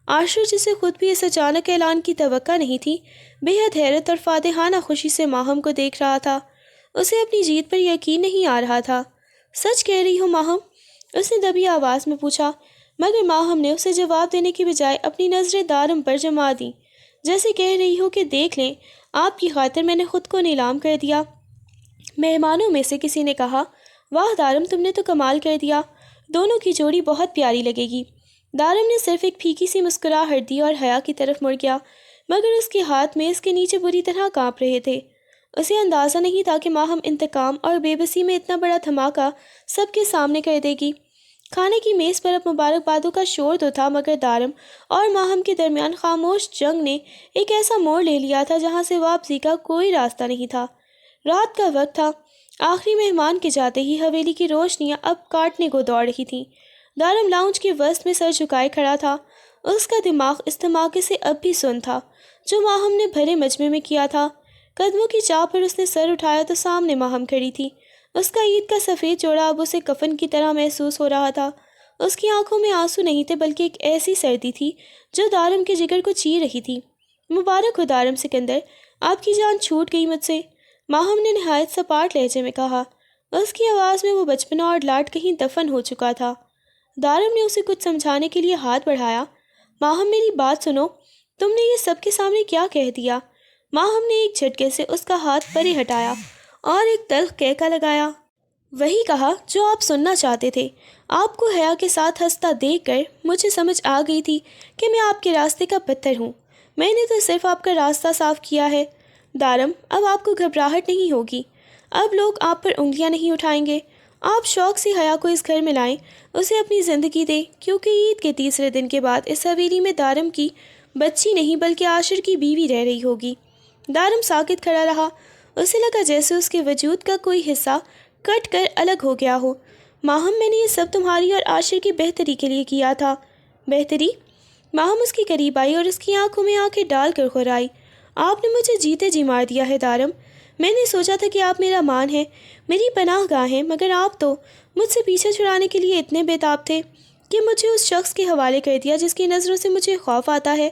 عاشر، جسے خود بھی اس اچانک اعلان کی توقع نہیں تھی، بے حد حیرت اور فاتحانہ خوشی سے ماہم کو دیکھ رہا تھا۔ اسے اپنی جیت پر یقین نہیں آ رہا تھا۔ سچ کہہ رہی ہو ماہم؟ اس نے دبی آواز میں پوچھا، مگر ماہم نے اسے جواب دینے کی بجائے اپنی نظریں دارم پر جما دیں، جیسے کہہ رہی ہو کہ دیکھ لیں، آپ کی خاطر میں نے خود کو نیلام کر دیا۔ مہمانوں میں سے کسی نے کہا، واہ دارم، تم نے تو کمال کر دیا، دونوں کی جوڑی بہت پیاری لگے گی۔ دارم نے صرف ایک پھیکی سی مسکراہٹ دی اور حیا کی طرف مڑ گیا، مگر اس کے ہاتھ میں اس کے نیچے بری طرح کانپ رہے تھے۔ اسے اندازہ نہیں تھا کہ ماہم انتقام اور بے بسی میں اتنا بڑا دھماکہ سب کے سامنے کر دے گی۔ کھانے کی میز پر اب مبارکبادوں کا شور تو تھا، مگر دارم اور ماہم کے درمیان خاموش جنگ نے ایک ایسا موڑ لے لیا تھا جہاں سے واپسی کا کوئی راستہ نہیں تھا۔ رات کا وقت تھا۔ آخری مہمان کے جاتے ہی حویلی کی روشنیاں اب کاٹنے کو دوڑ رہی تھیں۔ دارم لاؤنج کے وسط میں سر جھکائے کھڑا تھا۔ اس کا دماغ اس دھماکے سے اب بھی سن تھا جو ماہم نے بھرے مجمع میں کیا تھا۔ قدموں کی چاہ پر اس نے سر اٹھایا تو سامنے ماہم کھڑی تھی۔ اس کا عید کا سفید جوڑا اب اسے کفن کی طرح محسوس ہو رہا تھا۔ اس کی آنکھوں میں آنسو نہیں تھے، بلکہ ایک ایسی سردی تھی جو دارم کے جگر کو چیر رہی تھی۔ مبارک ہو دارم سکندر، آپ کی جان چھوٹ گئی مجھ سے، ماہم نے نہایت سپاٹ لہجے میں کہا۔ اس کی آواز میں وہ بچپنا اور لاڈ کہیں دفن ہو چکا تھا۔ دارم نے اسے کچھ سمجھانے کے لیے ہاتھ بڑھایا۔ ماہم، میری بات سنو، تم نے یہ سب کے سامنے کیا کہہ دیا؟ ماہم نے ایک جھٹکے سے اس کا ہاتھ پرے ہٹایا اور ایک تلخ کہکہ لگایا۔ وہی کہا جو آپ سننا چاہتے تھے۔ آپ کو حیا کے ساتھ ہنستا دیکھ کر مجھے سمجھ آ گئی تھی کہ میں آپ کے راستے کا پتھر ہوں۔ میں نے تو صرف آپ کا راستہ صاف کیا ہے۔ دارم، اب آپ کو گھبراہٹ نہیں ہوگی، اب لوگ آپ پر انگلیاں نہیں اٹھائیں گے۔ آپ شوق سے حیا کو اس گھر میں لائیں، اسے اپنی زندگی دیں، کیونکہ عید کے تیسرے دن کے بعد اس حویلی میں دارم کی بچی نہیں بلکہ عاشر کی بیوی رہ رہی ہوگی۔ دارم ساکت کھڑا رہا، اسے لگا جیسے اس کے وجود کا کوئی حصہ کٹ کر الگ ہو گیا ہو۔ ماہم، میں نے یہ سب تمہاری اور عاشر کی بہتری کے لیے کیا تھا۔ بہتری؟ ماہم اس کی قریب آئی اور اس کی آنکھوں میں آنکھیں ڈال کر خرائی۔ آپ نے مجھے جیتے جی مار دیا ہے دارم۔ میں نے سوچا تھا کہ آپ میرا مان ہیں، میری پناہ گاہ ہیں، مگر آپ تو مجھ سے پیچھے چھڑانے کے لیے اتنے بےتاب تھے کہ مجھے اس شخص کے حوالے کر دیا جس کی نظروں سے مجھے خوف آتا ہے۔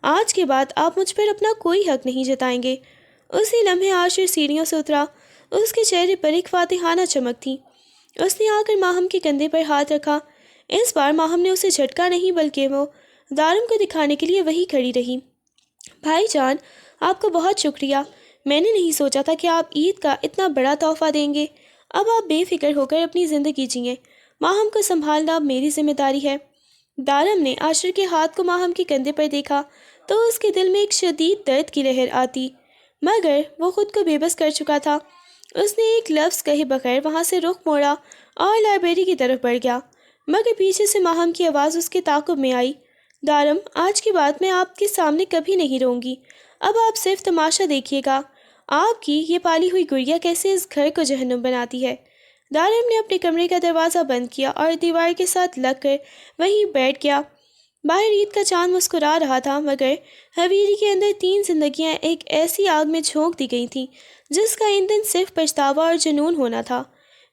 آج کے بعد آپ مجھ پر اپنا کوئی حق نہیں جتائیں گے۔ اسی لمحے عاشر سیڑھیوں سے اترا، اس کے چہرے پر ایک فاتحانہ چمک تھی۔ اس نے آ کر ماہم کے کندھے پر ہاتھ رکھا۔ اس بار ماہم نے اسے جھٹکا نہیں بلکہ وہ دارم کو دکھانے کے لیے وہیں کھڑی رہی۔ بھائی جان، آپ کا بہت شکریہ۔ میں نے نہیں سوچا تھا کہ آپ عید کا اتنا بڑا تحفہ دیں گے۔ اب آپ بے فکر ہو کر اپنی زندگی جئیں۔ ماہم کو سنبھالنا اب میری ذمہ داری ہے۔ دارم نے عاشر کے ہاتھ کو ماہم کے کندھے پر دیکھا تو اس کے دل میں ایک شدید درد کی لہر آتی، مگر وہ خود کو بے بس کر چکا تھا۔ اس نے ایک لفظ کہے بغیر وہاں سے رخ موڑا اور لائبریری کی طرف بڑھ گیا، مگر پیچھے سے ماہم کی آواز اس کے تعاقب میں آئی۔ دارم، آج کے بعد میں آپ کے سامنے کبھی نہیں رہوں گی۔ اب آپ صرف تماشا دیکھیے گا، آپ کی یہ پالی ہوئی گڑیا کیسے اس گھر کو جہنم بناتی ہے۔ دارم نے اپنے کمرے کا دروازہ بند کیا اور دیوار کے ساتھ لگ کر وہیں بیٹھ گیا۔ باہر عید کا چاند مسکرا رہا تھا، مگر حویلی کے اندر 3 زندگیاں ایک ایسی آگ میں جھونک دی گئی تھیں جس کا ایندھن صرف پچھتاوا اور جنون ہونا تھا۔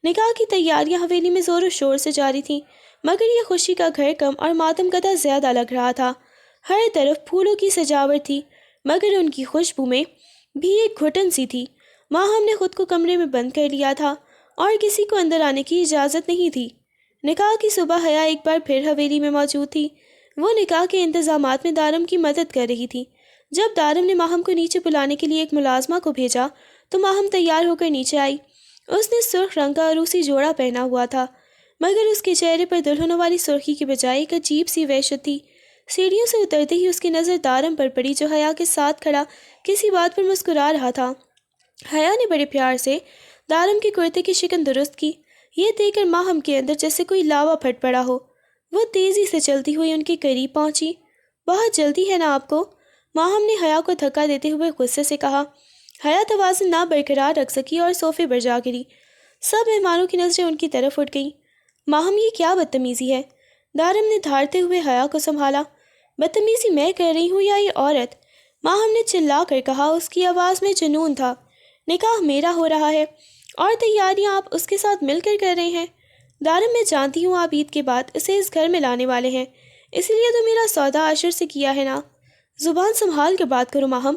نکاح کی تیاریاں حویلی میں زور و شور سے جاری تھیں، مگر یہ خوشی کا گھر کم اور ماتم کدہ زیادہ لگ رہا تھا۔ ہر طرف پھولوں کی سجاوٹ تھی، مگر ان کی خوشبو میں بھی ایک گھٹن سی تھی۔ ماہم نے خود کو کمرے میں بند کر لیا تھا اور کسی کو اندر آنے کی اجازت نہیں تھی۔ نکاح کی صبح حیا ایک بار پھر حویلی میں موجود تھی۔ وہ نکاح کے انتظامات میں دارم کی مدد کر رہی تھی۔ جب دارم نے ماہم کو نیچے بلانے کے لیے ایک ملازمہ کو بھیجا تو ماہم تیار ہو کر نیچے آئی۔ اس نے سرخ رنگ کا عروسی جوڑا پہنا ہوا تھا، مگر اس کے چہرے پر دلہنوں والی سرخی کی بجائے ایک عجیب سی وحشت تھی۔ سیڑھیوں سے اترتے ہی اس کی نظر دارم پر پڑی جو حیا کے ساتھ کھڑا کسی بات پر مسکرا رہا تھا۔ حیا نے بڑے پیار سے دارم کے کرتے کی شکن درست کی۔ یہ دیکھ کر ماہم کے اندر جیسے کوئی لاوا پھٹ پڑا ہو۔ وہ تیزی سے چلتی ہوئی ان کے قریب پہنچی۔ بہت جلدی ہے نا آپ کو؟ ماہم نے حیا کو دھکا دیتے ہوئے غصے سے کہا۔ حیا توازن نہ برقرار رکھ سکی اور صوفے پر جا گری۔ سب مہمانوں کی نظریں ان کی طرف اٹھ گئیں۔ ماہم، یہ کیا بدتمیزی ہے؟ دارم نے دھاڑتے ہوئے حیا کو سنبھالا۔ بدتمیزی میں کر رہی ہوں یا یہ عورت؟ ماہم نے چلا کر کہا، اس کی آواز میں جنون تھا۔ نکاح میرا ہو رہا ہے اور تیاریاں آپ اس کے ساتھ مل کر کر رہے ہیں۔ دارم، میں جانتی ہوں آپ عید کے بعد اسے اس گھر میں لانے والے ہیں، اس لیے تو میرا سودا عاشر سے کیا ہے نا۔ زبان سنبھال کر بات کرو ماہم۔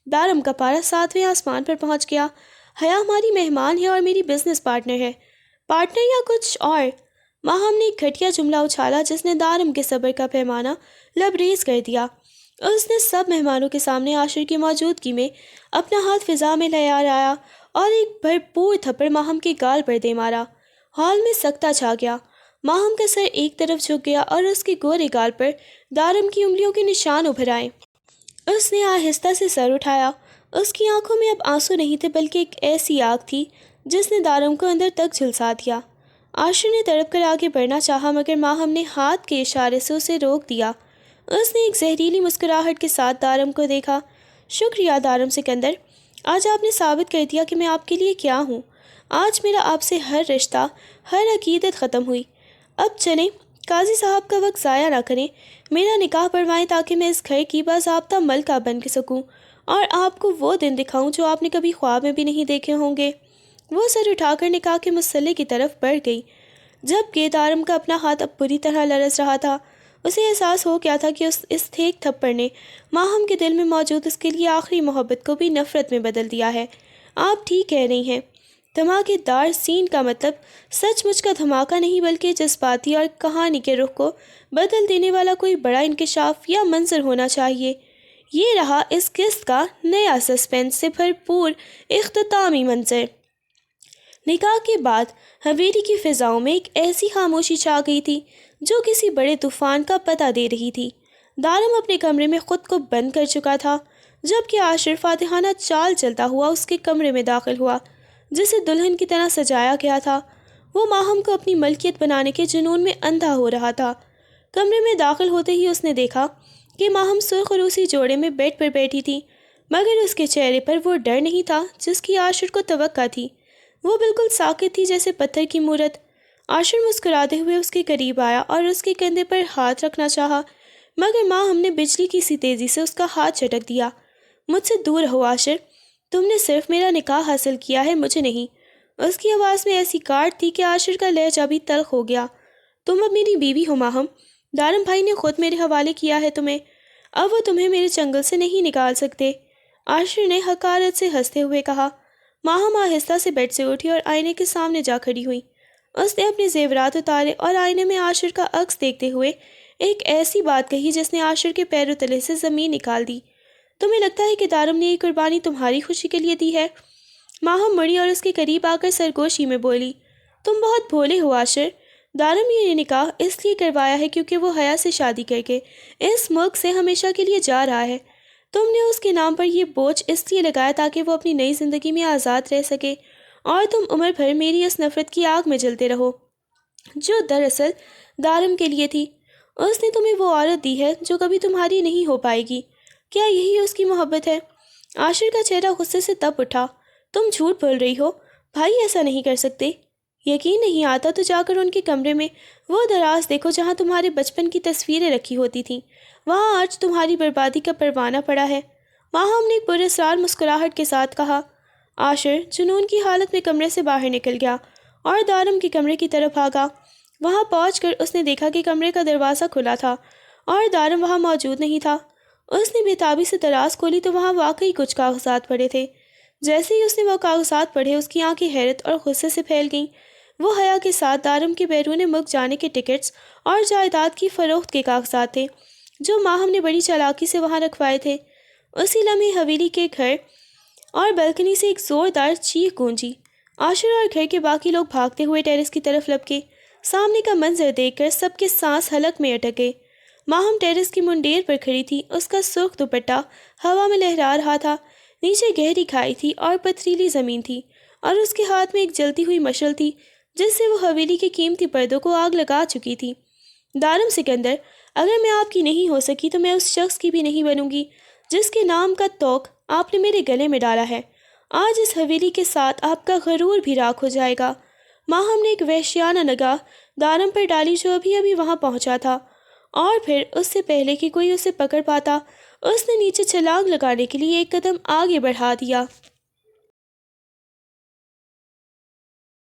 دارم کا پارا 7ویں آسمان پر پہنچ گیا۔ حیا ہماری مہمان ہے اور میری بزنس پارٹنر ہے۔ پارٹنر یا کچھ اور؟ ماہم نے ایک گھٹیا جملہ اچھالا جس نے دارم کے صبر کا پیمانہ لبریز کر دیا۔ اس نے سب مہمانوں کے سامنے عاشر کی موجودگی میں اپنا ہاتھ فضا میں لہرایا اور ایک بھرپور تھپڑ ماہم کے گال پر دے مارا۔ ہال میں سکتہ چھا گیا۔ ماہم کا سر ایک طرف جھک گیا اور اس کے گورے گال پر دارم کی انگلیوں کے نشان ابھر آئے۔ اس نے آہستہ سے سر اٹھایا۔ اس کی آنکھوں میں اب آنسو نہیں تھے بلکہ ایک ایسی آگ تھی جس نے دارم کو اندر تک جھلسا دیا۔ عاشر نے تڑپ کر آگے بڑھنا چاہا مگر ماہم نے ہاتھ کے اشارے سے اسے روک دیا۔ اس نے ایک زہریلی مسکراہٹ کے ساتھ دارم کو دیکھا۔ شکریہ دارم سکندر، آج آپ نے ثابت کر دیا کہ میں آپ کے لیے کیا ہوں۔ آج میرا آپ سے ہر رشتہ، ہر عقیدت ختم ہوئی۔ اب چلیں، قاضی صاحب کا وقت ضائع نہ کریں، میرا نکاح پڑھوائیں تاکہ میں اس گھر کی باضابطہ ملکہ بن کے سکوں اور آپ کو وہ دن دکھاؤں جو آپ نے کبھی خواب میں بھی نہیں دیکھے ہوں گے۔ وہ سر اٹھا کر نکاح کے مسئلے کی طرف بڑھ گئی، جبکہ دارم کا اپنا ہاتھ اب بری طرح لرز رہا تھا۔ اسے احساس ہو گیا تھا کہ اس تھیک تھپڑ نے ماہم کے دل میں موجود اس کے لیے آخری محبت کو بھی نفرت میں بدل دیا ہے۔ آپ ٹھیک کہہ رہی ہیں، دھماکے دار سین کا مطلب سچ مچ کا دھماکہ نہیں بلکہ جذباتی اور کہانی کے رخ کو بدل دینے والا کوئی بڑا انکشاف یا منظر ہونا چاہیے۔ یہ رہا اس قسط کا نیا سسپینس سے بھرپور اختتامی منظر۔ نکاح کے بعد حویلی کی فضاؤں میں ایک ایسی خاموشی چھا گئی تھی جو کسی بڑے طوفان کا پتہ دے رہی تھی۔ دارم اپنے کمرے میں خود کو بند کر چکا تھا، جبکہ عاشر فاتحانہ چال چلتا ہوا اس کے کمرے میں داخل ہوا جسے دلہن کی طرح سجایا گیا تھا۔ وہ ماہم کو اپنی ملکیت بنانے کے جنون میں اندھا ہو رہا تھا۔ کمرے میں داخل ہوتے ہی اس نے دیکھا کہ ماہم سرخ اور روسی جوڑے میں بیڈ پر بیٹھی تھی، مگر اس کے چہرے پر وہ ڈر نہیں تھا جس کی عاشر کو توقع تھی۔ وہ بالکل ساکت تھی جیسے پتھر کی مورت۔ عاشر مسکراتے ہوئے اس کے قریب آیا اور اس کے کندھے پر ہاتھ رکھنا چاہا، مگر ماہم نے بجلی کی سی تیزی سے اس کا ہاتھ جھٹک دیا۔ مجھ سے دور رہو عاشر، تم نے صرف میرا نکاح حاصل کیا ہے، مجھے نہیں۔ اس کی آواز میں ایسی کاٹ تھی کہ عاشر کا لہجہ بھی تلخ ہو گیا۔ تم اب میری بیوی ہو ماہم، دارم بھائی نے خود میرے حوالے کیا ہے تمہیں، اب وہ تمہیں میرے چنگل سے نہیں نکال سکتے۔ عاشر نے حقارت سے ہنستے ہوئے کہا۔ ماہم آہستہ سے بیڈ سے اٹھی اور آئینے کے سامنے جا کھڑی ہوئی۔ اس نے اپنے زیورات اتارے اور آئینے میں عاشر کا عکس دیکھتے ہوئے ایک ایسی بات کہی جس نے عاشر کے پیروں تلے سے زمین نکال دی۔ تمہیں لگتا ہے کہ دارم نے یہ قربانی تمہاری خوشی کے لیے دی ہے؟ ماہم مڑی اور اس کے قریب آ کر سرگوشی میں بولی، تم بہت بھولے ہو عاشر، دارم یہ نکاح اس لیے کروایا ہے کیونکہ وہ حیا سے شادی کر کے اس ملک سے ہمیشہ کے لیے جا رہا ہے۔ تم نے اس کے نام پر یہ بوجھ اس لیے لگایا تاکہ وہ اپنی نئی زندگی میں آزاد رہ سکے، اور تم عمر بھر میری اس نفرت کی آگ میں جلتے رہو جو دراصل دارم کے لیے تھی۔ اس نے تمہیں وہ عورت دی ہے جو کبھی تمہاری نہیں ہو پائے گی۔ کیا یہی اس کی محبت ہے؟ عاشر کا چہرہ غصے سے تپ اٹھا۔ تم جھوٹ بول رہی ہو، بھائی ایسا نہیں کر سکتے۔ یقین نہیں آتا تو جا کر ان کے کمرے میں وہ دراز دیکھو جہاں تمہارے بچپن کی تصویریں رکھی ہوتی تھیں، وہاں آج تمہاری بربادی کا پروانہ پڑا ہے۔ ماہم نے ایک پراسرار مسکراہٹ کے ساتھ کہا۔ عاشر جنون کی حالت میں کمرے سے باہر نکل گیا اور دارم کے کمرے کی طرف بھاگا۔ وہاں پہنچ کر اس نے دیکھا کہ کمرے کا دروازہ کھلا تھا اور دارم وہاں موجود نہیں تھا۔ اس نے بے تابی سے دراز کھولی تو وہاں واقعی کچھ کاغذات پڑے تھے۔ جیسے ہی اس نے وہ کاغذات پڑھے اس کی آنکھیں حیرت اور غصے سے پھیل گئیں۔ وہ حیا کے ساتھ دارم کے بیرون ملک جانے کے ٹکٹس اور جائیداد کی فروخت کے کاغذات تھے جو ماہم نے بڑی چالاکی سے وہاں رکھوائے تھے۔ اسی لمحے حویلی کے گھر اور بلکنی سے ایک زوردار چیخ گونجی۔ عاشر اور گھر کے باقی لوگ بھاگتے ہوئے ٹیرس کی طرف لپکے۔ سامنے کا منظر دیکھ کر سب کے سانس حلق میں اٹک گئے۔ ماہم ٹیرس کی منڈیر پر کھڑی تھی، اس کا سرخ دوپٹہ ہوا میں لہرا رہا تھا۔ نیچے گہری کھائی تھی اور پتھریلی زمین تھی، اور اس کے ہاتھ میں ایک جلتی ہوئی مشعل تھی جس سے وہ حویلی کے قیمتی پردوں کو آگ لگا چکی تھی۔ دارم سکندر، اگر میں آپ کی نہیں ہو سکی تو میں اس شخص کی بھی نہیں بنوں گی جس کے نام کا طوق آپ نے میرے گلے میں ڈالا ہے۔ آج اس حویلی کے ساتھ آپ کا غرور بھی راکھ ہو جائے گا۔ ماہم نے ایک وحشیانہ نگاہ دارم پر ڈالی جو ابھی ابھی وہاں پہنچا تھا، اور پھر اس سے پہلے کہ کوئی اسے پکڑ پاتا اس نے نیچے چھلانگ لگانے کے لیے ایک قدم آگے بڑھا دیا۔